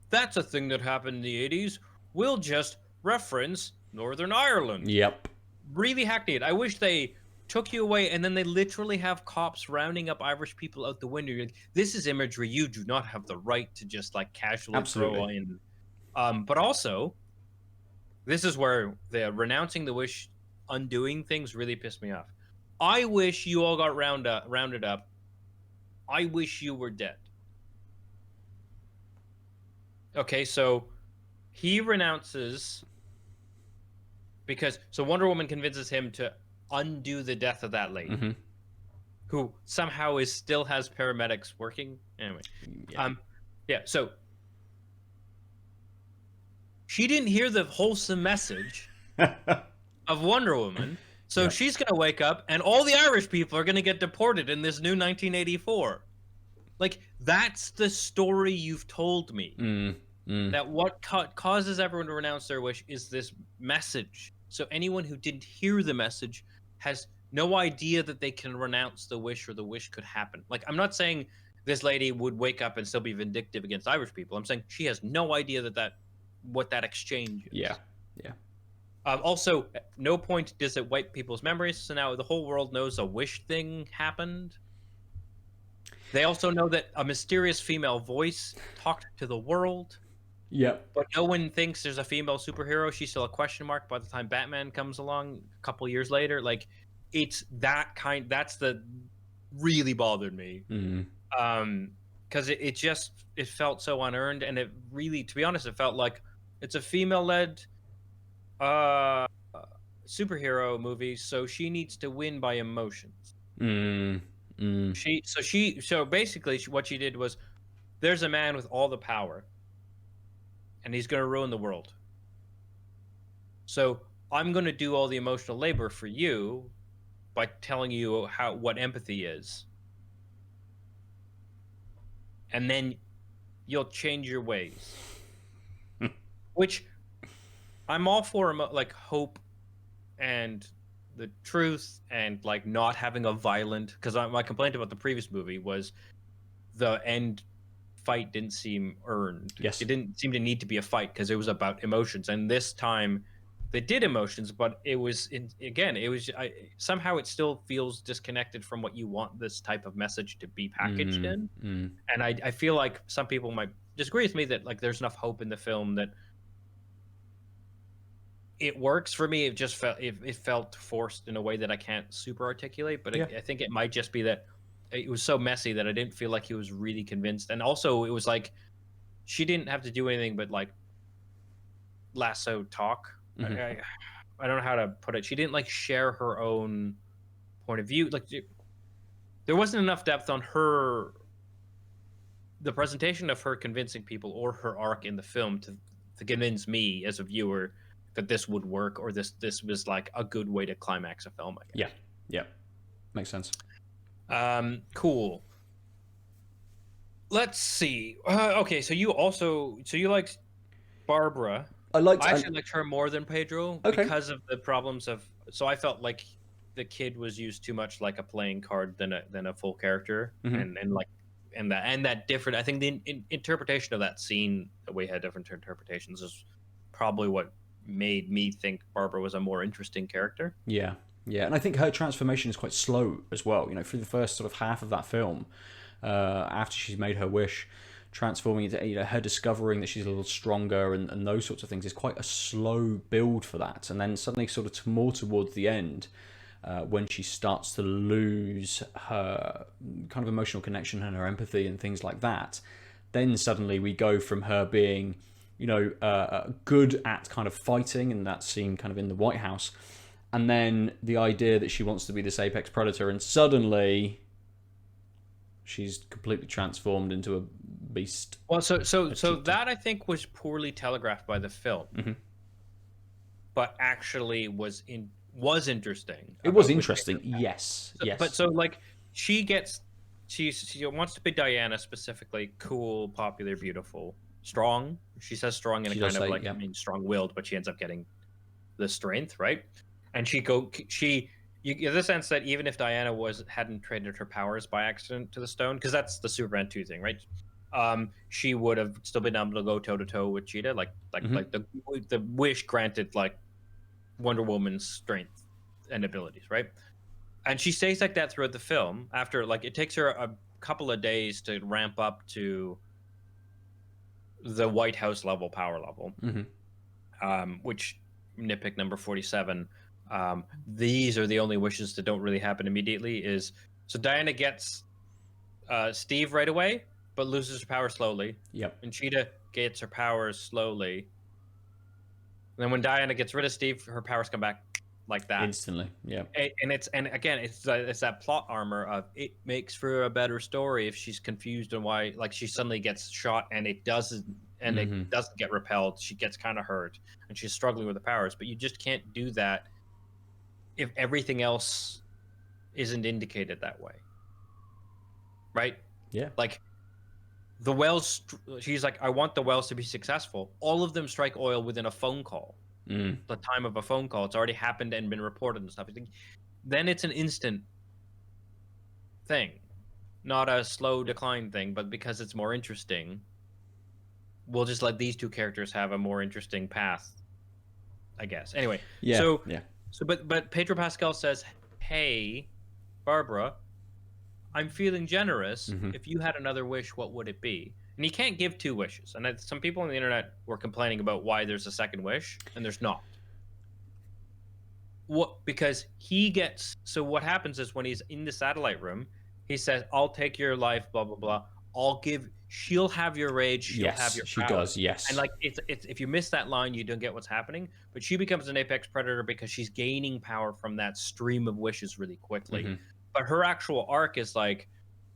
that's a thing that happened in the 80s. We'll just reference Northern Ireland. Yep. Really hackneyed. I wish they took you away and then they literally have cops rounding up Irish people out the window. You're like, this is imagery you do not have the right to just like casually throw in. But also, this is where the renouncing the wish, undoing things really pissed me off. I wish you all got rounded up. I wish you were dead. Okay, so he renounces because Wonder Woman convinces him to undo the death of that lady, who somehow still has paramedics working. Anyway, so she didn't hear the wholesome message of Wonder Woman. So she's going to wake up and all the Irish people are going to get deported in this new 1984. Like, that's the story you've told me. That what causes everyone to renounce their wish is this message. So anyone who didn't hear the message has no idea that they can renounce the wish or the wish could happen. Like, I'm not saying this lady would wake up and still be vindictive against Irish people. I'm saying she has no idea what that exchange is. Yeah. Also, at no point does it wipe people's memories. So now the whole world knows a wish thing happened. They also know that a mysterious female voice talked to the world, Yep. but no one thinks there's a female superhero. She's still a question mark by the time Batman comes along a couple years later. Like, it's that kind. That's the really bothered me. Because it just it felt so unearned, and it really, to be honest, it felt like it's a female-led uh superhero movie, so she needs to win by emotions. So basically what she did was, there's a man with all the power and he's going to ruin the world. So I'm going to do all the emotional labor for you by telling you what empathy is. And then you'll change your ways. Which I'm all for, like, hope and the truth, and like not having a violent, because my complaint about the previous movie was the end fight didn't seem earned. Yes. It didn't seem to need to be a fight because it was about emotions, and this time they did emotions, but it was somehow it still feels disconnected from what you want this type of message to be packaged in. And I feel like some people might disagree with me that, like, there's enough hope in the film that it works. For me, it felt forced in a way that I can't super articulate, but Yeah. I think it might just be that it was so messy that I didn't feel like he was really convinced. And also, it was like she didn't have to do anything but, like, lasso talk. I don't know how to put it. She didn't, like, share her own point of view. Like, there wasn't enough depth on the presentation of her convincing people, or her arc in the film to convince me as a viewer that this would work, or this was like a good way to climax a film, I guess. Yeah. Makes sense. Cool. Let's see. Okay, so you liked Barbara. I actually liked her more than Pedro because of the problems of. So I felt like the kid was used too much like a playing card than a full character, and that different. I think the interpretation of that scene that we had different interpretations is probably what made me think Barbara was a more interesting character. Yeah, and I think her transformation is quite slow as well. For the first sort of half of that film, after she's made her wish, transforming into her discovering that she's a little stronger and those sorts of things is quite a slow build for that. And then suddenly, sort of more towards the end, when she starts to lose her kind of emotional connection and her empathy and things like that, then suddenly we go from her being, good at kind of fighting, and that scene kind of in the White House, and then the idea that she wants to be this apex predator, and suddenly she's completely transformed into a beast. Well, so that I think was poorly telegraphed by the film, but actually was interesting. It was interesting, yes. But so, like, she wants to be Diana specifically, cool, popular, beautiful, strong. She says strong in a kind of like, I mean, strong-willed, but she ends up getting the strength, right? And you get the sense that even if Diana hadn't traded her powers by accident to the stone, because that's the Superman 2 thing, right? She would have still been able to go toe to toe with Cheetah, like the wish granted, like, Wonder Woman's strength and abilities, right? And she stays like that throughout the film. After, like, it takes her a couple of days to ramp up to the White House level power level, which, nitpick number 47. These are the only wishes that don't really happen immediately. So Diana gets Steve right away, but loses her power slowly. Yep. And Cheetah gets her powers slowly. And then when Diana gets rid of Steve, her powers come back like that instantly. Yeah. And it's that plot armor of, it makes for a better story if she's confused on why, like, she suddenly gets shot and it doesn't get repelled. She gets kind of hurt and she's struggling with the powers, but you just can't do that if everything else isn't indicated that way, right? Yeah. Like, the Wells, she's like, I want the Wells to be successful. All of them strike oil within a phone call. The time of a phone call, it's already happened and been reported and stuff. Then it's an instant thing, not a slow decline thing. But because it's more interesting, we'll just let these two characters have a more interesting path I guess. Anyway, Yeah, so yeah. but Pedro Pascal says, "Hey, Barbara, I'm feeling generous. Mm-hmm. If you had another wish, what would it be?" And he can't give two wishes. And some people on the internet were complaining about why there's a second wish and there's not. What Because he gets, so what happens is when he's in the satellite room, he says, "I'll take your life, blah blah blah. She'll have your rage, she'll have Yes, your she power." does. And Yes. like it's if you miss that line, you don't get what's happening. But she becomes an apex predator because she's gaining power from that stream of wishes really quickly. Mm-hmm. But her actual arc is like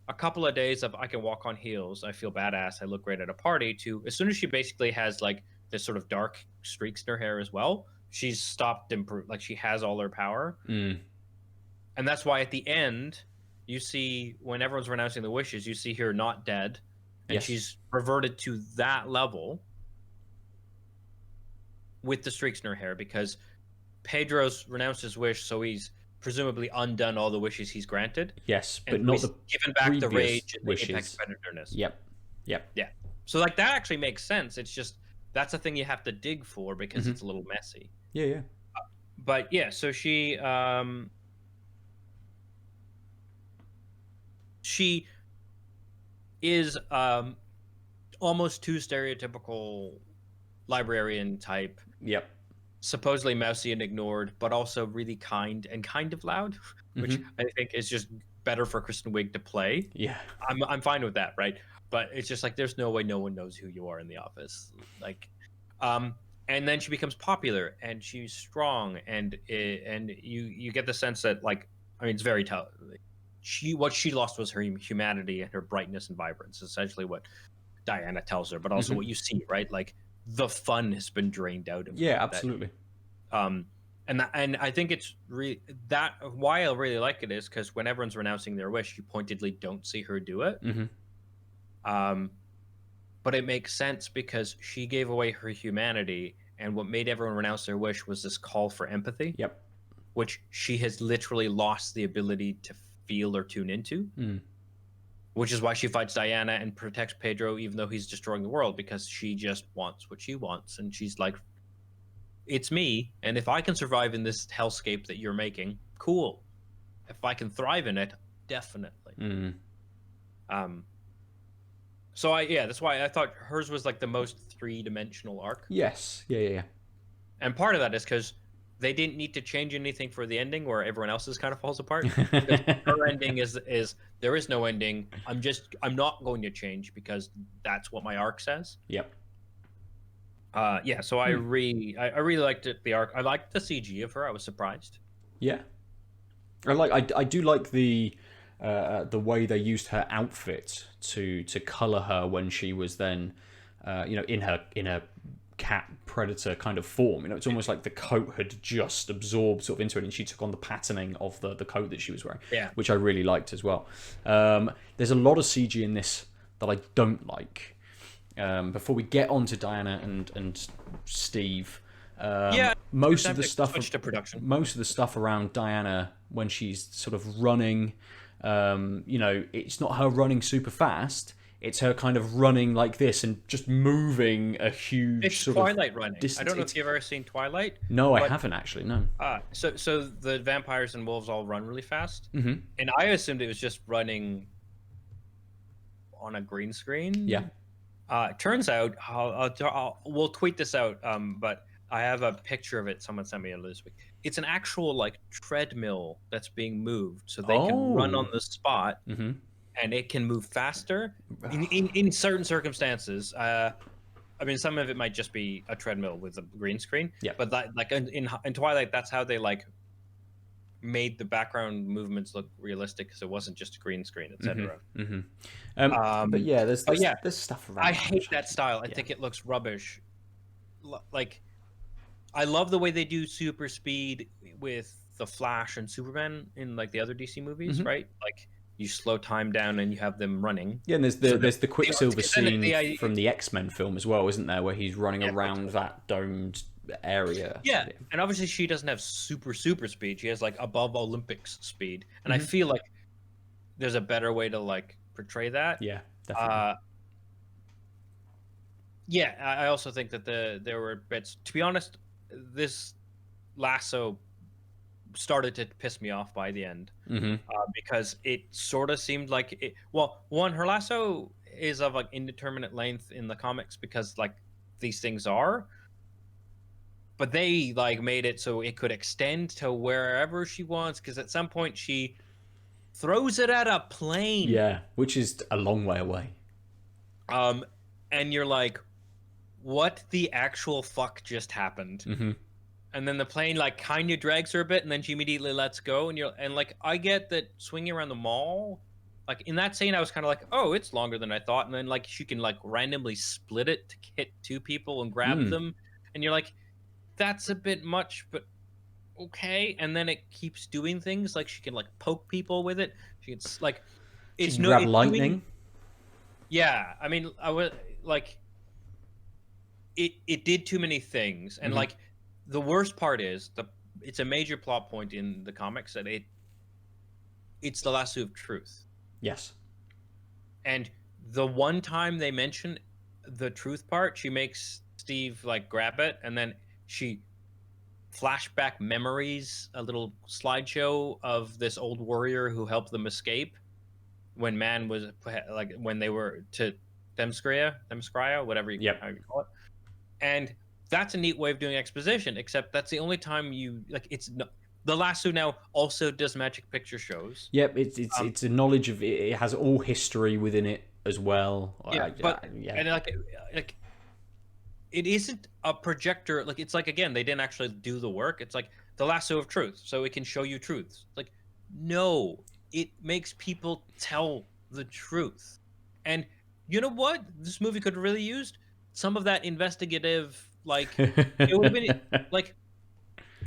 a couple of days of I can walk on heels, I feel badass, I look great at a party, to as soon as she basically has like this sort of dark streaks in her hair as well, she's stopped improve, like she has all her power. Mm. And that's why at the end, you see when everyone's renouncing the wishes, you see her not dead, and Yes. she's reverted to that level with the streaks in her hair because Pedro's renounced his wish, so he's presumably undone all the wishes he's granted, Yes, and but so not he's the given back the previous rage and the apex wishes. predatorness. Yep. Yep. Yeah. So like that actually makes sense. It's just that's a thing you have to dig for because Mm-hmm. it's a little messy. Yeah, yeah. But yeah, so she is almost too stereotypical librarian type, Yep. supposedly mousy and ignored, but also really kind and kind of loud, which Mm-hmm. I think is just better for Kristen Wiig to play. Yeah. I'm fine with that, right? But it's just like there's no way no one knows who you are in the office, like, um, and then she becomes popular and she's strong, and you get the sense that like I mean it's very tough. What she lost was her humanity and her brightness and vibrance. Essentially, what Diana tells her, but also Mm-hmm. what you see, right? Like the fun has been drained out of Yeah, her. absolutely. Um, and I think it's that why I really like it is because when everyone's renouncing their wish, you pointedly don't see her do it. Mm-hmm. Um, but it makes sense because she gave away her humanity, and what made everyone renounce their wish was this call for empathy, Yep. which she has literally lost the ability to feel or tune into. Mm. Which is why she fights Diana and protects Pedro, even though he's destroying the world, because she just wants what she wants, and she's like, "It's me, and if I can survive in this hellscape that you're making, cool. If I can thrive in it, definitely." Mm. Um, so that's why I thought hers was like the most three-dimensional arc. Yes. Yeah, yeah, yeah. And part of that is because they didn't need to change anything for the ending where everyone else's kind of falls apart. Because her ending is there is no ending. I'm not going to change because that's what my arc says. Yep. Yeah. So I really liked it, the arc. I liked the CG of her. I was surprised. Yeah. I do like the way they used her outfit to color her when she was then in her cat predator kind of form. It's almost like the coat had just absorbed sort of into it, and she took on the patterning of the coat that she was wearing. Yeah. Which I really liked as well. There's a lot of CG in this that I don't like. Before we get on to Diana and Steve, most of the stuff switch to production. most of the stuff around Diana when she's sort of running, it's not her running super fast. It's her kind of running like this and just moving a huge It's sort Twilight of running. distance. I don't know if you've ever seen Twilight. No, I haven't actually. No. So the vampires and wolves all run really fast, Mm-hmm. and I assumed it was just running on a green screen. Yeah. Turns out, we'll tweet this out. But I have a picture of it. Someone sent me this week. It's an actual like treadmill that's being moved, so they can run on the spot, Mm-hmm. and it can move faster in certain circumstances. I mean, some of it might just be a treadmill with a green screen. Yeah. But that, like in Twilight, that's how they like made the background movements look realistic because it wasn't just a green screen, etc. Mm-hmm. But yeah, there's stuff around. I hate that style. I think it looks rubbish. Like, I love the way they do super speed with the Flash and Superman in like the other DC movies, Mm-hmm. right? Like you slow time down and you have them running. Yeah, and there's the Quicksilver scene from the X-Men film as well, isn't there, where he's running around that domed area. Yeah, and obviously she doesn't have super speed. She has like above Olympics speed, and I feel like there's a better way to like portray that. Yeah, definitely. Yeah, I also think that there were bits. To be honest, this lasso started to piss me off by the end, because it sort of seemed like it. Well, one, her lasso is of like indeterminate length in the comics because like these things are, but they like made it so it could extend to wherever she wants. Because at some point she throws it at a plane, Yeah, which is a long way away. um, and you're like, what the actual fuck just happened? And then the plane like kind of drags her a bit, and then she immediately lets go. And like, I get that swinging around the mall, like in that scene, I was kind of like, oh, it's longer than I thought. And then like she can like randomly split it to hit two people and grab them, and you're like, that's a bit much, but okay. And then it keeps doing things like she can like poke people with it. She can like, She it's can no, grab it's doing, lightning. yeah. I mean, I was like, it did too many things, and like the worst part is it's a major plot point in the comics that it's the lasso of truth. Yes. And the one time they mention the truth part, she makes Steve like grab it, and then she flashback memories a little slideshow of this old warrior who helped them escape when man was like when they were to Themyscira, whatever Yep. how you call it. And that's a neat way of doing exposition, except that's the only time you like it's no, the lasso now also does magic picture shows. Yep. It's a knowledge of it. It has all history within it as well. Yeah, but Yeah. and like it isn't a projector. Like it's like again, they didn't actually do the work. It's like the lasso of truth, so it can show you truths. Like no, it makes people tell the truth. And you know what? This movie could have really used some of that investigative. Like it would have been like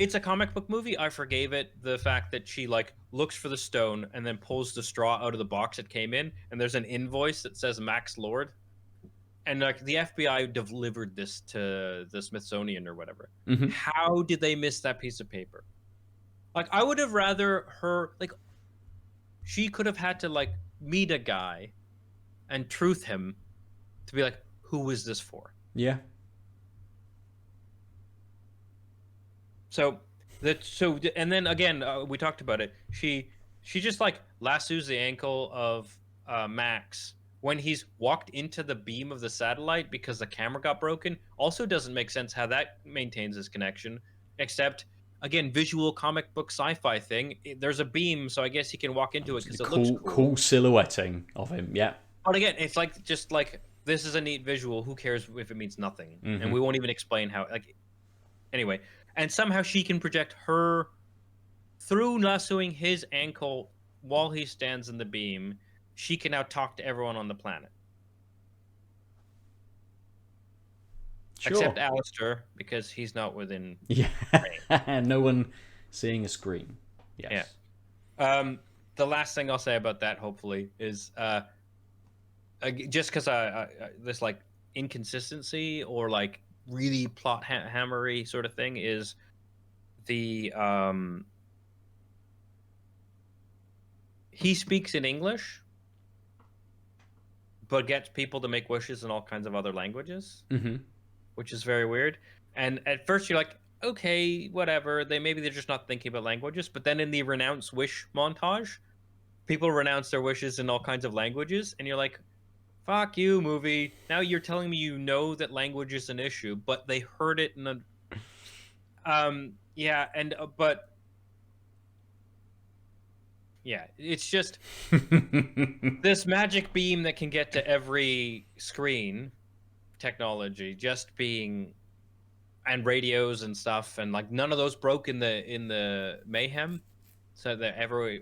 it's a comic book movie. I forgave it the fact that she like looks for the stone and then pulls the straw out of the box it came in, and there's an invoice that says Max Lord, and like the FBI delivered this to the Smithsonian or whatever. How did they miss that piece of paper? Like I would have rather her like she could have had to like meet a guy and truth him to be like, who was this for? Yeah. So and then again we talked about it. She just like lassos the ankle of Max when he's walked into the beam of the satellite because the camera got broken. Also doesn't make sense how that maintains his connection, except again visual comic book sci-fi thing. There's a beam, so I guess he can walk into it because it looks Cool silhouetting of him. Yeah. But again, it's like just like this is a neat visual. Who cares if it means nothing? And we won't even explain how. Like anyway, and somehow she can project her through lassoing his ankle while he stands in the beam. She can now talk to everyone on the planet. Sure. Except Alistair, because he's not within Yeah. No one seeing a screen. Yes. Yeah. The last thing I'll say about that, hopefully, is just because this like inconsistency or like really plot hammery sort of thing is the he speaks in English but gets people to make wishes in all kinds of other languages, which is very weird. And at first you're like, okay, whatever, maybe they're just not thinking about languages. But then in the renounce wish montage, people renounce their wishes in all kinds of languages, and you're like, fuck you, movie. Now you're telling me you know that language is an issue, but they heard it in a yeah. And but yeah, it's just this magic beam that can get to every screen technology just being, and radios and stuff, and like none of those broke in the mayhem, so that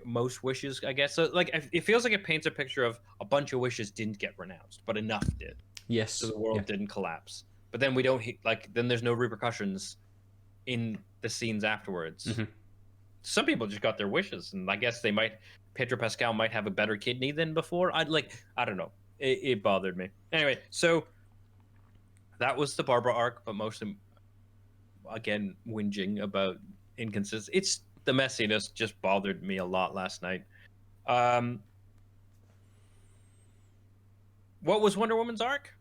most wishes, I guess. So like it feels like it paints a picture of a bunch of wishes didn't get renounced, but enough did. Yes. So the world didn't collapse. But then we don't like then there's no repercussions in the scenes afterwards. Some people just got their wishes, and I guess Pedro Pascal might have a better kidney than before. I don't know. It bothered me. Anyway, so that was the Barbara arc, but mostly again whinging about inconsistency. It's the messiness just bothered me a lot last night. What was Wonder Woman's arc?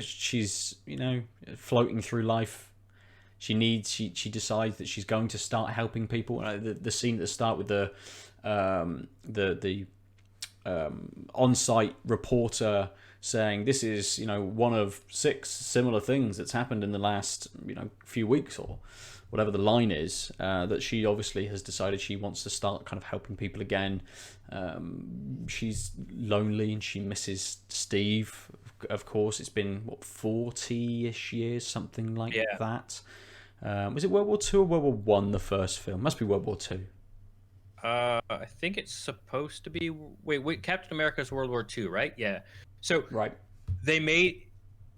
She's, floating through life. She decides that she's going to start helping people. The scene at the start with the on-site reporter saying this is one of 6 similar things that's happened in the last few weeks, or whatever the line is, that she obviously has decided she wants to start kind of helping people again. She's lonely and she misses Steve, of course. It's been 40-ish years, something like that. Was it World War II or World War One? The first film must be World War II. I think it's supposed to be. Wait, Captain America's World War II, right? Yeah. So Right. they made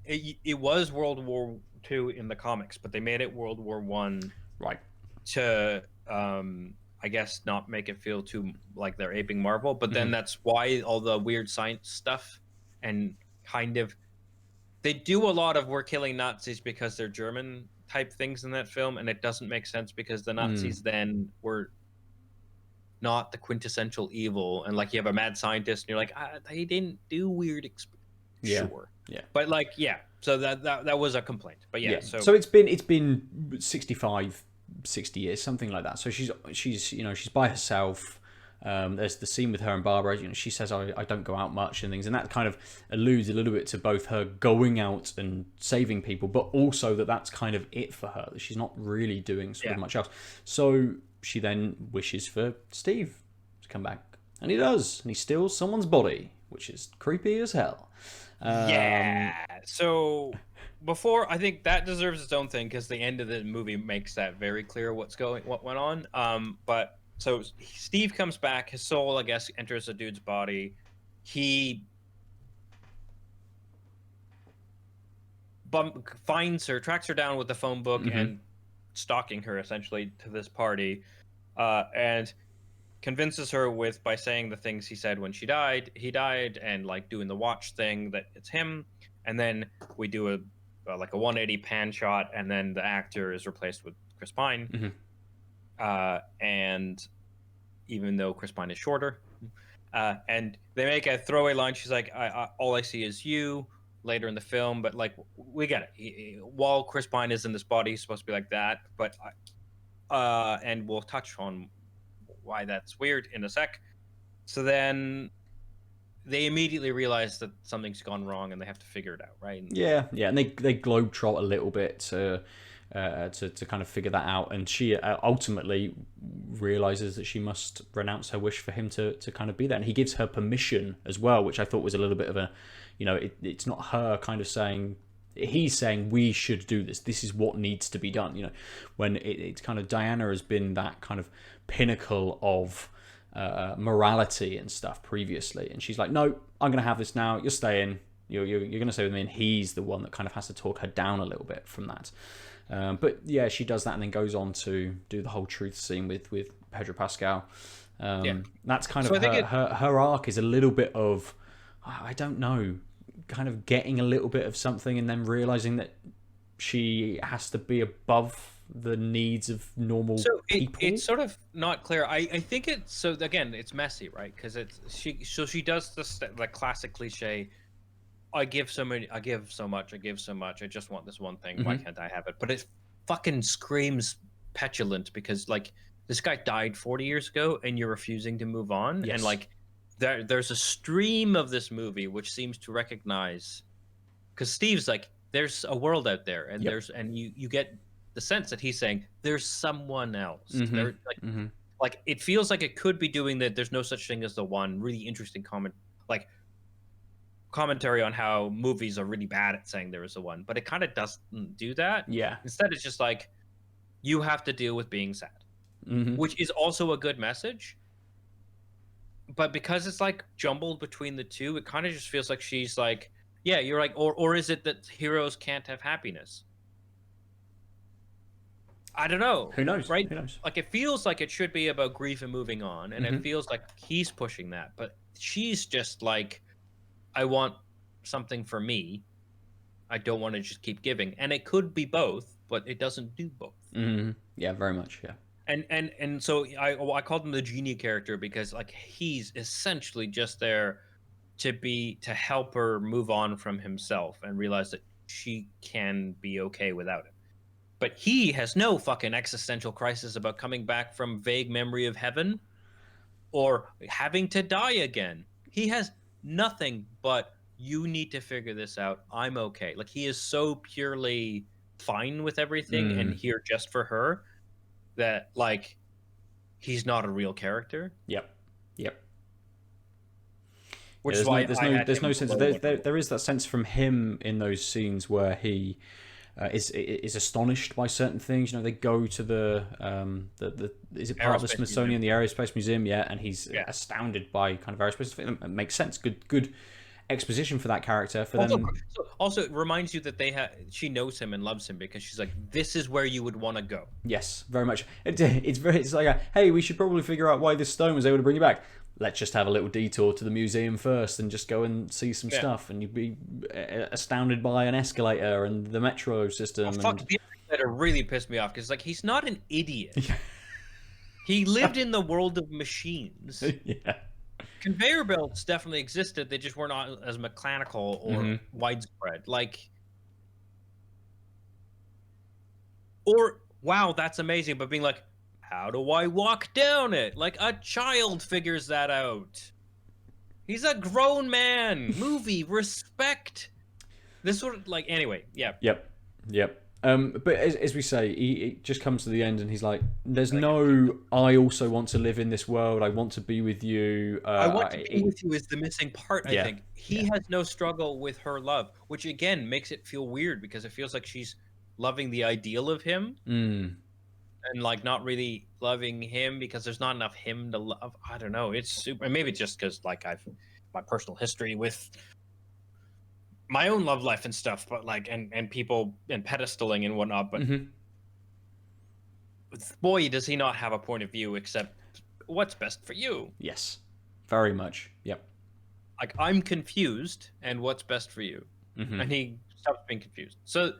it was World War II in the comics, but they made it World War One, Right. to I guess not make it feel too like they're aping Marvel. But then that's why all the weird science stuff, and kind of they do a lot of we're killing Nazis because they're German type things in that film, and it doesn't make sense because the Nazis then were not the quintessential evil, and like you have a mad scientist and you're like, they didn't do weird Yeah. sure, Yeah. but like, yeah, so that was a complaint, but yeah. So it's been 65, 60 years, something like that. So she's by herself. There's the scene with her and Barbara. She says, I don't go out much and things, and that kind of alludes a little bit to both her going out and saving people, but also that's kind of it for her, that she's not really doing sort of much else. So she then wishes for Steve to come back, and he does, and he steals someone's body, which is creepy as hell. So before, I think that deserves its own thing because the end of the movie makes that very clear what went on. But so Steve comes back, his soul, I guess, enters a dude's body. He finds her, tracks her down with the phone book, and stalking her essentially to this party, and convinces her by saying the things he said when he died, and like doing the watch thing, that it's him. And then we do a 180 pan shot, and then the actor is replaced with Chris Pine. And even though Chris Pine is shorter, and they make a throwaway line, she's like, all I see is you, later in the film. But like, we get it. While Chris Pine is in this body, he's supposed to be like that. But and we'll touch on why that's weird in a sec. So then they immediately realize that something's gone wrong and they have to figure it out, right? Yeah, and they globetrot a little bit to kind of figure that out, and she ultimately realizes that she must renounce her wish for him to kind of be there, and he gives her permission as well, which I thought was a little bit of a, it's not her kind of saying, he's saying we should do this. This is what needs to be done. When it's kind of Diana has been that kind of pinnacle of morality and stuff previously, and she's like, no, I'm gonna have this now. You're staying. You're gonna stay with me, and he's the one that kind of has to talk her down a little bit from that. But yeah, she does that and then goes on to do the whole truth scene with Pedro Pascal. That's kind of her arc is a little bit of, I don't know, kind of getting a little bit of something and then realizing that she has to be above the needs of normal people. It's sort of not clear. I think it's, so again, it's messy, right? Because she does the classic cliche, I give so much, I give so much, I just want this one thing, why can't I have it? But it fucking screams petulant, because like, this guy died 40 years ago and you're refusing to move on. Yes. And like, there's a stream of this movie which seems to recognize, because Steve's like, there's a world out there, and and you get the sense that he's saying there's someone else. Like it feels like it could be doing that. There's no such thing as the one. Really interesting commentary on how movies are really bad at saying there is a one, but it kind of doesn't do that. Yeah. Instead, it's just like, you have to deal with being sad, which is also a good message. But because it's like jumbled between the two, it kind of just feels like she's like, yeah, you're like, or is it that heroes can't have happiness? I don't know. Who knows? Right? Who knows? Like, it feels like it should be about grief and moving on, and it feels like he's pushing that, but she's just like, I want something for me. I don't want to just keep giving, and it could be both, but it doesn't do both. Yeah, very much. Yeah. And so I called him the genie character, because like, he's essentially just there to help her move on from himself and realize that she can be okay without him. But he has no fucking existential crisis about coming back from vague memory of heaven or having to die again. He has nothing but you need to figure this out. I'm okay. Like he is so purely fine with everything and here just for her that like he's not a real character. Yep. Yep. Which Yeah, is why there's no sense. There is that sense from him in those scenes where he is astonished by certain things. You know, they go to the is it part of the Smithsonian, the Aerospace Museum? Yeah, and he's astounded by kind of aerospace. It makes sense. Good exposition for that character. For them, also it reminds you that she knows him and loves him because she's like, this is where you would want to go. Yes, very much. It's like hey, we should probably figure out why this stone was able to bring you back. Let's just have a little detour to the museum first and just go and see some stuff. And you'd be astounded by an escalator and the metro system. The escalator really pissed me off because like he's not an idiot. He lived in the world of machines. Yeah. Conveyor belts definitely existed. They just were not as mechanical or widespread. Like, or wow, that's amazing. But being like, how do I walk down it? Like a child figures that out. He's a grown man. Movie, respect. This sort of like anyway, yeah. Yep. But as we say, he just comes to the end and he's like, there's no I also want to live in this world. I want to be with you. I want to be with you is the missing part, I think. He has no struggle with her love, which again makes it feel weird because it feels like she's loving the ideal of him. And like not really loving him because there's not enough him to love. I don't know. It's super. Maybe just because like I've my personal history with my own love life and stuff, but like and people and pedestaling and whatnot. But boy, does he not have a point of view except what's best for you. Yes, very much. Yep. Like I'm confused, and what's best for you, and he stops being confused. So.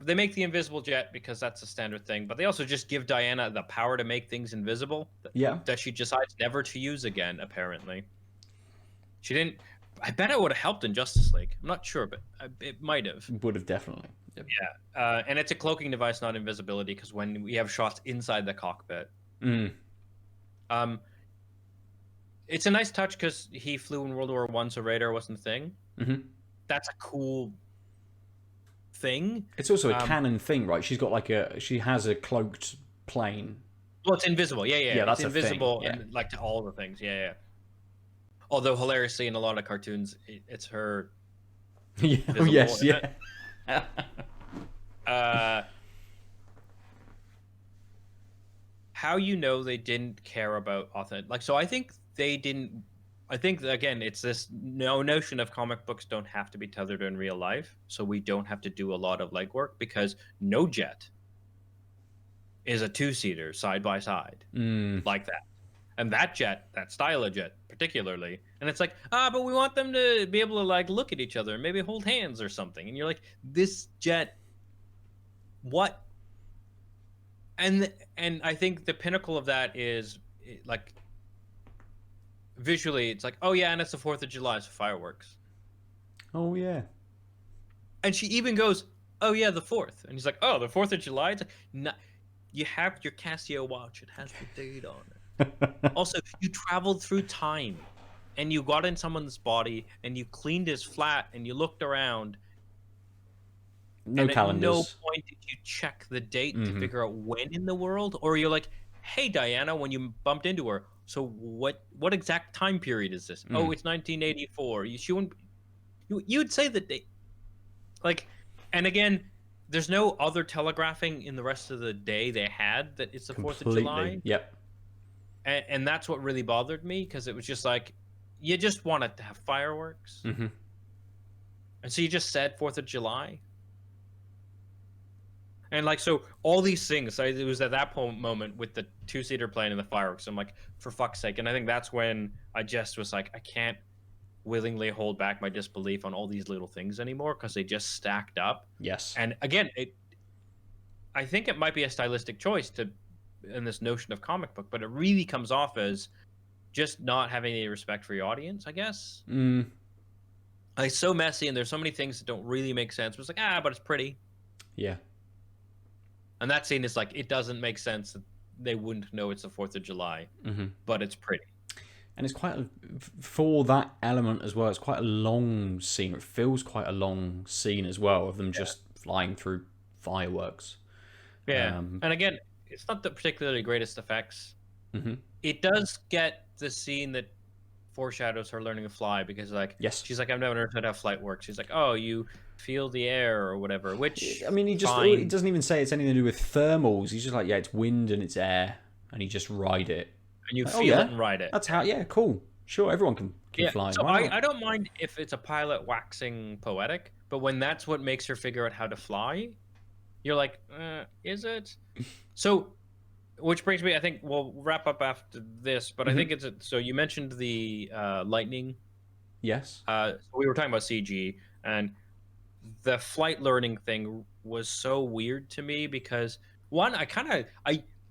They make the invisible jet because that's a standard thing, but they also just give Diana the power to make things invisible. That she decides never to use again. Apparently, she didn't. I bet it would have helped in Justice League. I'm not sure, but it might have. Would have definitely. Yep. Yeah, and it's a cloaking device, not invisibility, because when we have shots inside the cockpit, it's a nice touch because he flew in World War I, so radar wasn't a thing. That's a cool thing. It's also a canon thing, right? She has a cloaked plane. Well, it's invisible. Yeah, that's it's invisible, a thing. and like to all the things. Yeah. Although hilariously, in a lot of cartoons, it's her. Visible, how you know they didn't care about authentic? Like, so I think they didn't. I think, again, it's this notion of comic books don't have to be tethered in real life, so we don't have to do a lot of legwork because no jet is a two-seater side by side like that. And that jet, that style of jet particularly, and it's like, but we want them to be able to like look at each other and maybe hold hands or something. And you're like, this jet, what? And I think the pinnacle of that is like, visually, it's like, oh yeah, and it's the 4th of July, so fireworks. Oh yeah. And she even goes, oh yeah, the 4th. And he's like, oh, the 4th of July? It's like, no, you have your Casio watch. It has the date on it. Also, you traveled through time, and you got in someone's body, and you cleaned his flat, and you looked around. No calendars. At no point did you check the date to figure out when in the world, or you're like, hey, Diana, when you bumped into her, so what exact time period is this? Oh, it's 1984. You'd say that they, like, and again, there's no other telegraphing in the rest of the day they had that it's the 4th of July. Yep. And that's what really bothered me, because it was just like, you just wanted to have fireworks. And so you just said 4th of July. And like, so all these things, so it was at that moment with the two-seater plane and the fireworks. I'm like, for fuck's sake. And I think that's when I just was like, I can't willingly hold back my disbelief on all these little things anymore, because they just stacked up. Yes. And again, I think it might be a stylistic choice in this notion of comic book, but it really comes off as just not having any respect for your audience, I guess. Mm, It's so messy, and there's so many things that don't really make sense. But it's like, but it's pretty. yeah. And that scene is like, it doesn't make sense that they wouldn't know it's the 4th of July, but it's pretty. And it's quite for that element as well. It's quite a long scene. It feels quite a long scene as well of them just flying through fireworks. Yeah, and again, it's not the particularly greatest effects. Mm-hmm. It does get the scene that foreshadows her learning to fly, because like Yes. she's like, I've never understood how flight works. She's like, oh, you feel the air or whatever, which I mean, he fine. doesn't even say it's anything to do with thermals. He's just like, yeah, it's wind and it's air, and you just ride it. And you Like, feel it and ride it. That's how. Yeah, cool. Sure, everyone can fly. So I don't mind if it's a pilot waxing poetic, but when that's what makes her figure out how to fly, you're like, is it? So, which brings me, I think we'll wrap up after this, but I think so you mentioned the lightning. Yes. So we were talking about CG, and the flight learning thing was so weird to me because one, I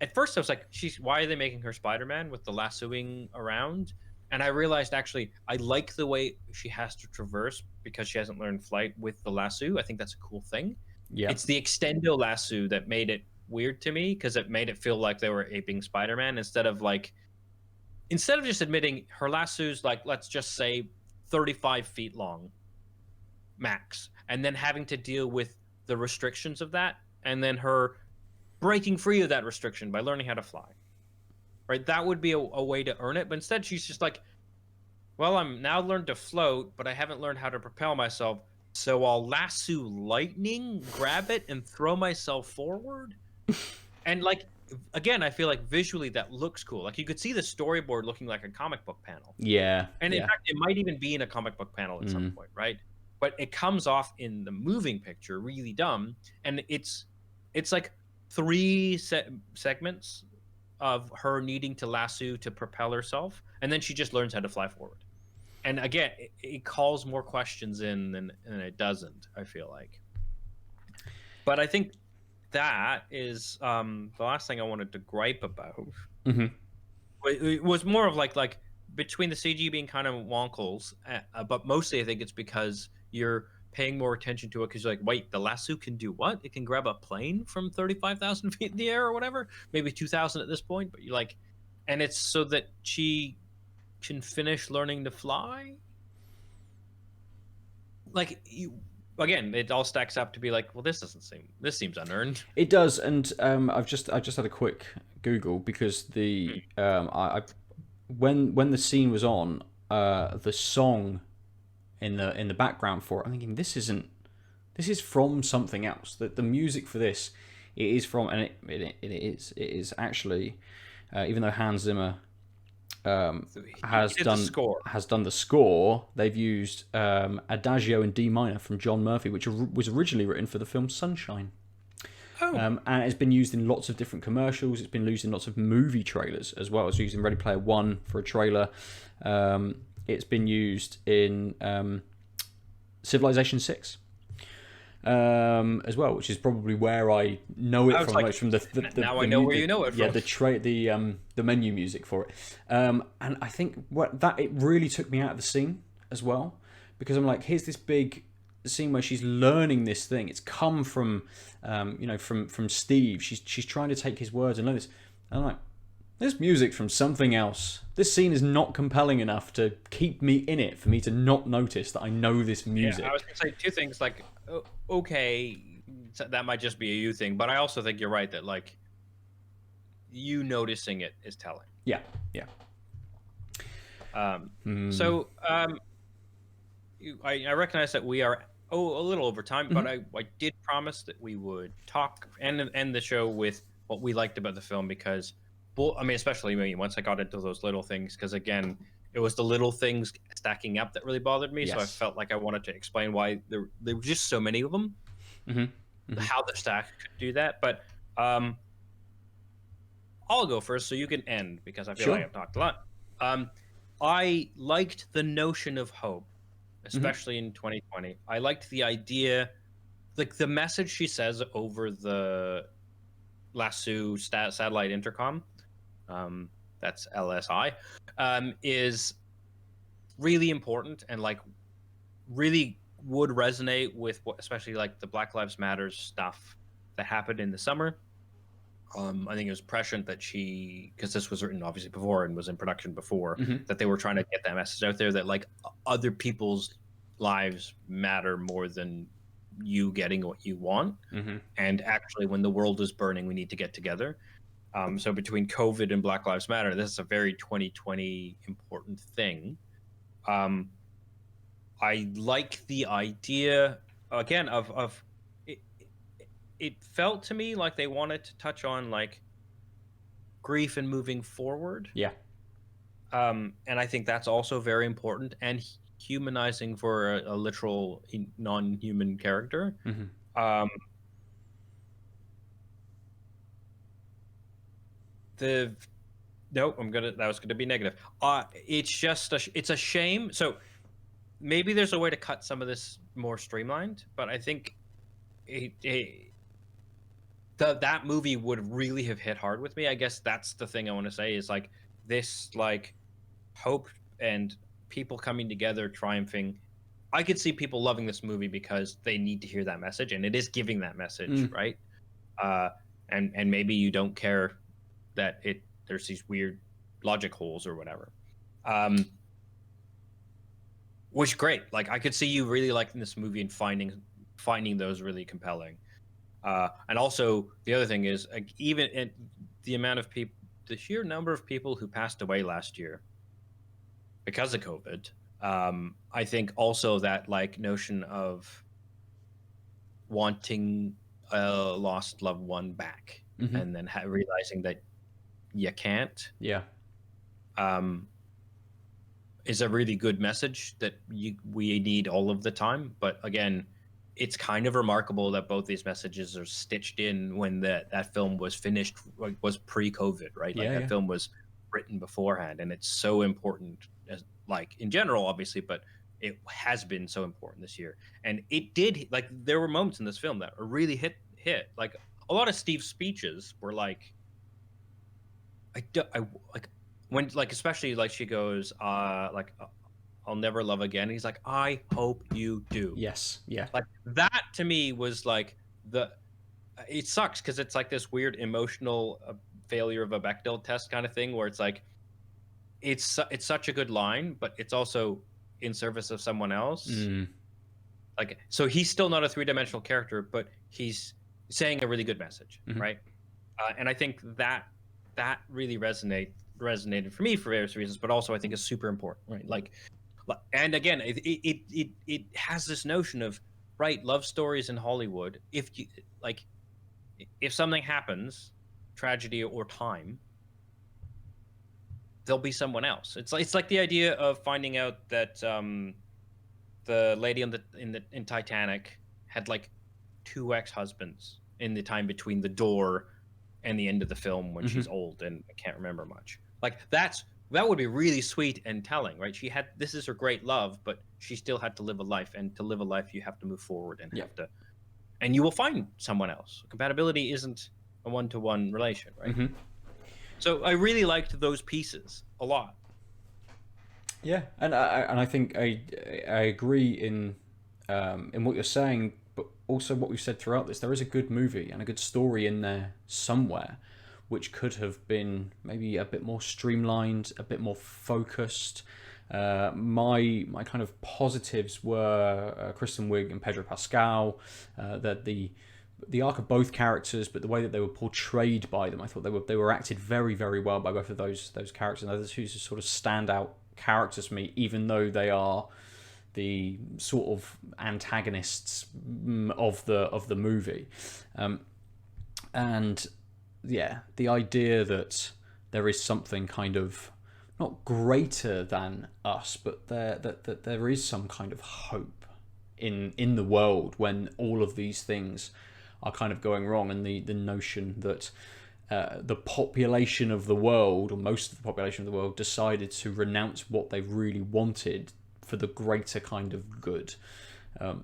at first I was like, why are they making her Spider-Man with the lassoing around? And I realized actually I like the way she has to traverse because she hasn't learned flight with the lasso. I think that's a cool thing. Yeah. It's the extendo lasso that made it weird to me because it made it feel like they were aping Spider-Man instead of just admitting her lasso's like, let's just say 35 feet long max, and then having to deal with the restrictions of that, and then her breaking free of that restriction by learning how to fly. Right? That would be a way to earn it, but instead she's just like, well, I'm now learned to float, but I haven't learned how to propel myself, so I'll lasso lightning, grab it, and throw myself forward. And like, again, I feel like visually that looks cool. Like you could see the storyboard looking like a comic book panel. Yeah. And in fact, it might even be in a comic book panel at some point, right? But it comes off in the moving picture really dumb, and it's like three segments of her needing to lasso to propel herself, and then she just learns how to fly forward. And again, it calls more questions in than it doesn't, I feel like. But I think that is the last thing I wanted to gripe about. It was more of like between the CG being kind of wonkles, but mostly I think it's because you're paying more attention to it because you're like, wait, the lasso can do what? It can grab a plane from 35,000 feet in the air or whatever, maybe 2,000 at this point. But you're like, and it's so that she can finish learning to fly. Like again, it all stacks up to be like, well, this seems unearned. It does, and I just had a quick Google because the when the scene was on, the song in the background for it, I'm thinking this is from something else. That the music for this it is from, and it is actually, even though Hans Zimmer has done the score, they've used Adagio in D minor from John Murphy, which was originally written for the film Sunshine. And it's been used in lots of different commercials. It's been used in lots of movie trailers as well. It's used in Ready Player One for a trailer. It's been used in Civilization 6 as well, which is probably where I know it from. Like, from the now I know where you know it from. Yeah, the menu music for it. And I think it really took me out of the scene as well, because I'm like, here's this big scene where she's learning this thing. It's come from from Steve. She's trying to take his words and learn this. And I'm like, this music from something else. This scene is not compelling enough to keep me in it for me to not notice that I know this music. Yeah, I was going to say two things. Like, okay, that might just be a you thing, but I also think you're right that like you noticing it is telling. Yeah. So I recognize that we are a little over time, but I did promise that we would talk and end the show with what we liked about the film, because, I mean, especially me, once I got into those little things, because again, it was the little things stacking up that really bothered me. Yes. So I felt like I wanted to explain why there were just so many of them, how the stack could do that. But I'll go first so you can end, because I feel like I've talked a lot. I liked the notion of hope, especially in 2020. I liked the idea, like the message she says over the lasso satellite intercom. that's LSI, is really important and like really would resonate with what, especially like the Black Lives Matter stuff that happened in the summer. I think it was prescient that because this was written obviously before and was in production before, that they were trying to get that message out there that like other people's lives matter more than you getting what you want. And actually, when the world is burning, we need to get together. So between COVID and Black Lives Matter, this is a very 2020 important thing. I like the idea again of it. It felt to me like they wanted to touch on like grief and moving forward. Yeah. And I think that's also very important and humanizing for a literal non-human character. The no, that was gonna be negative. It's just it's a shame. So maybe there's a way to cut some of this more streamlined, but I think that movie would really have hit hard with me. I guess that's the thing I want to say is like this like hope and people coming together triumphing. I could see people loving this movie because they need to hear that message, and it is giving that message, right? And maybe you don't care that there's these weird logic holes or whatever. Which great. Like I could see you really liking this movie and finding those really compelling. And also the other thing is like, even the amount of people, the sheer number of people who passed away last year because of COVID. I think also that like notion of wanting a lost loved one back and then realizing that you can't. Yeah. Is a really good message that we need all of the time. But again, it's kind of remarkable that both these messages are stitched in when that film was finished, like, was pre-COVID, right? Like that film was written beforehand, and it's so important, as like in general, obviously, but it has been so important this year. And it did, like, there were moments in this film that really hit. Like a lot of Steve's speeches were like, I like when like especially like she goes like I'll never love again. He's like, I hope you do. Yes. Yeah. Like that to me was like it sucks because it's like this weird emotional failure of a Bechdel test kind of thing where it's like it's such a good line, but it's also in service of someone else. Like so he's still not a three-dimensional character, but he's saying a really good message, right? And I think that really resonated for me for various reasons, but also I think is super important, right? Like, and again, it has this notion of right love stories in Hollywood. If you like, if something happens, tragedy or time, there'll be someone else. It's like the idea of finding out that the lady in Titanic had like 2 ex-husbands in the time between the door and the end of the film when she's old and I can't remember much. Like that would be really sweet and telling, right? This is her great love, but she still had to live a life, and to live a life you have to move forward and and you will find someone else. Compatibility isn't a one-to-one relation, right? So I really liked those pieces a lot. Yeah, and I think I agree in what you're saying, but also what we've said throughout this. There is a good movie and a good story in there somewhere, which could have been maybe a bit more streamlined, a bit more focused. My kind of positives were Kristen Wiig and Pedro Pascal. That the arc of both characters, but the way that they were portrayed by them, I thought they were acted very, very well by both of those characters. And those who sort of stand out characters for me, even though they are the sort of antagonists of the movie. And yeah, the idea that there is something kind of not greater than us, but that there is some kind of hope in the world when all of these things are kind of going wrong, and the notion that the population of the world, or most of the population of the world, decided to renounce what they really wanted for the greater kind of good. And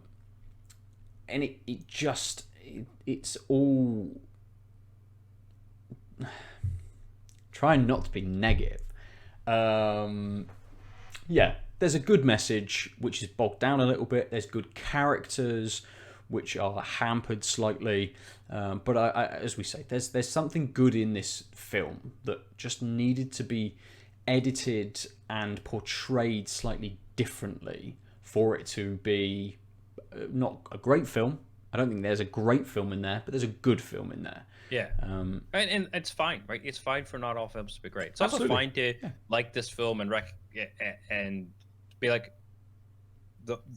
it's all trying not to be negative. Yeah, there's a good message, which is bogged down a little bit. There's good characters, which are hampered slightly. But as we say, there's something good in this film that just needed to be edited and portrayed slightly differently for it to be not a great film. I don't think there's a great film in there, but there's a good film in there. Yeah, and it's fine, right? It's fine for not all films to be great. It's Absolutely. also fine to like this film and and be like,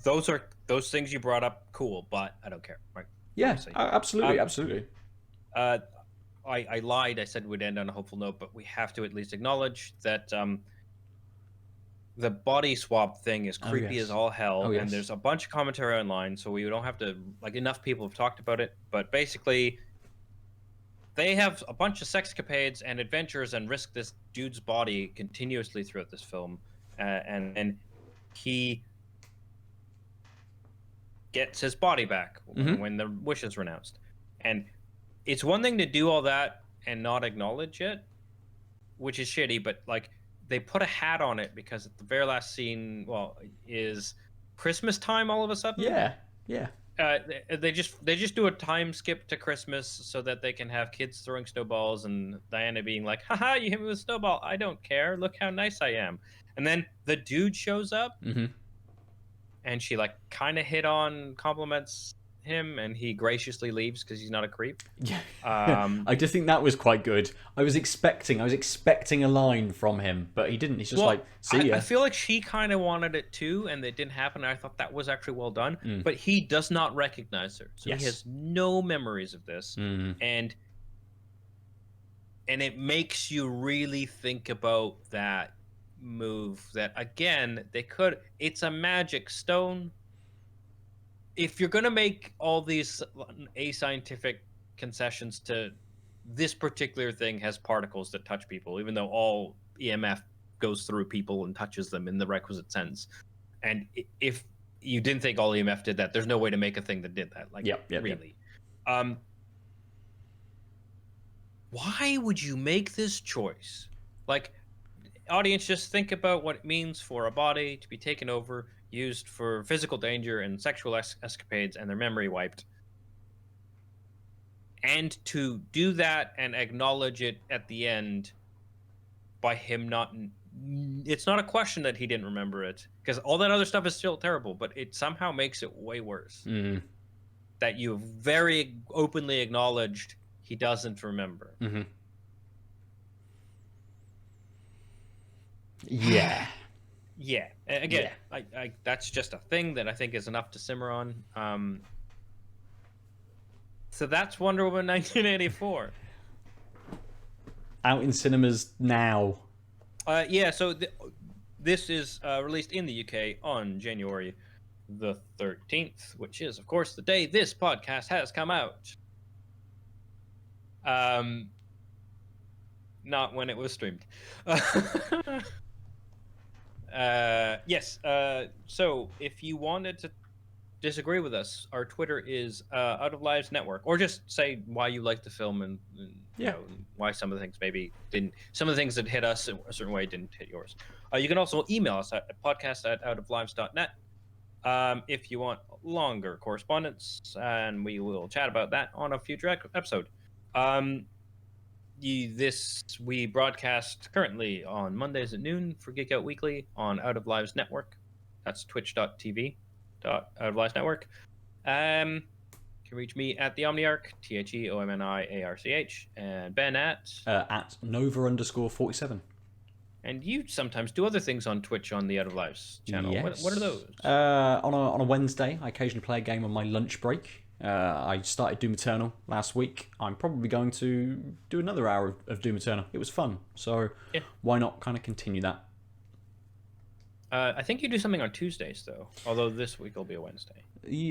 those things you brought up, cool, but I don't care, right? Yeah, absolutely, absolutely. I lied. I said we'd end on a hopeful note, but we have to at least acknowledge that the body swap thing is creepy as all hell, and there's a bunch of commentary online, so we don't have to, like, enough people have talked about it, but basically they have a bunch of sexcapades and adventures and risk this dude's body continuously throughout this film, and he gets his body back when the wish is renounced. And it's one thing to do all that and not acknowledge it, which is shitty, but like they put a hat on it because at the very last scene, is Christmas time all of a sudden. Yeah. They just do a time skip to Christmas so that they can have kids throwing snowballs and Diana being like, haha, you hit me with a snowball, I don't care, look how nice I am. And then the dude shows up and she like kind of hit on compliments him, and he graciously leaves because he's not a creep. Yeah. I just think that was quite good. I was expecting a line from him, but he didn't. He's just like, see ya. I feel like she kind of wanted it too, and it didn't happen. I thought that was actually well done, but he does not recognize her, so he has no memories of this, and it makes you really think about that move. That again, it's a magic stone. If you're going to make all these ascientific concessions to this particular thing has particles that touch people, even though all EMF goes through people and touches them in the requisite sense. And if you didn't think all EMF did that, there's no way to make a thing that did that. Like, really. Why would you make this choice? Like, audience, just think about what it means for a body to be taken over, used for physical danger and sexual escapades, and their memory wiped. And to do that and acknowledge it at the end by him not... It's not a question that he didn't remember it, because all that other stuff is still terrible, but it somehow makes it way worse. That you've very openly acknowledged he doesn't remember. Yeah. Yeah. Again, I that's just a thing that I think is enough to simmer on. So that's Wonder Woman 1984. Out in cinemas now. So this is released in the UK on January the 13th, which is, of course, the day this podcast has come out. Not when it was streamed. Yes. So if you wanted to disagree with us, our Twitter is Out of Lives Network, or just say why you like the film and you know, why some of the things maybe didn't. Some of the things that hit us in a certain way didn't hit yours. You can also email us at podcast@outoflives.net if you want longer correspondence, and we will chat about that on a future episode. We broadcast currently on Mondays at noon for Geek Out Weekly on Out of Lives Network. That's twitch.tv.Out of Lives Network. You can reach me at the Omniarch, TheOmniarch, and Ben at Nova_47. And you sometimes do other things on Twitch on the Out of Lives channel. Yes. What are those? On a Wednesday, I occasionally play a game on my lunch break. I started Doom Eternal last week. I'm probably going to do another hour of Doom Eternal. It was fun, so why not kind of continue that? I think you do something on Tuesdays, though, although this week will be a Wednesday.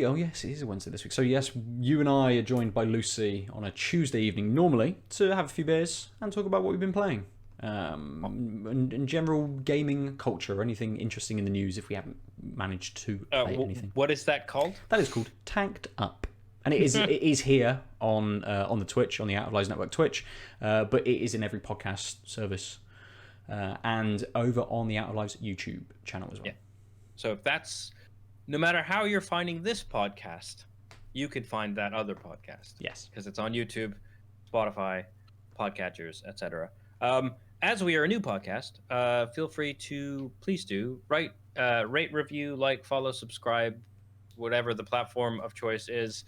Oh, yes, it is a Wednesday this week. So, yes, you and I are joined by Lucy on a Tuesday evening, normally, to have a few beers and talk about what we've been playing. And general gaming culture, or anything interesting in the news if we haven't managed to play anything. What is that called? That is called Tanked Up. And it is here on the Twitch, on the Out of Lives Network Twitch, but it is in every podcast service and over on the Out of Lives YouTube channel as well. Yeah. So if that's, no matter how you're finding this podcast, you could find that other podcast. Yes. Because it's on YouTube, Spotify, podcatchers, etc. As we are a new podcast, feel free to please do rate, review, like, follow, subscribe, whatever the platform of choice is.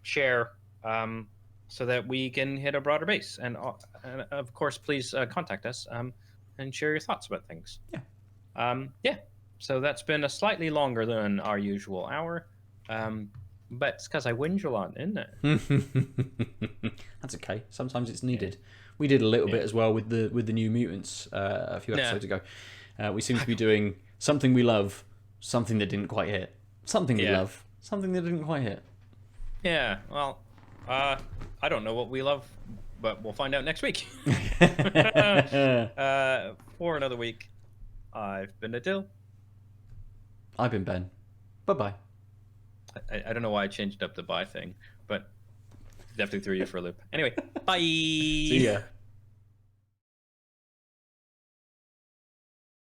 Share, so that we can hit a broader base. And of course, please contact us and share your thoughts about things. Yeah. Yeah. So that's been a slightly longer than our usual hour. But it's because I whinge a lot, isn't it? That's okay. Sometimes it's needed. Yeah. We did a little bit as well with the New Mutants a few episodes ago. We seem to be doing something we love, something that didn't quite hit. Something we love, something that didn't quite hit. Yeah, well, I don't know what we love, but we'll find out next week. For another week, I've been Adil. I've been Ben. Bye-bye. I don't know why I changed up the bye thing, but definitely threw you for a loop. Anyway, bye. See ya.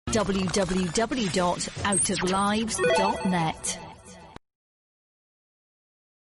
www.outoflives.net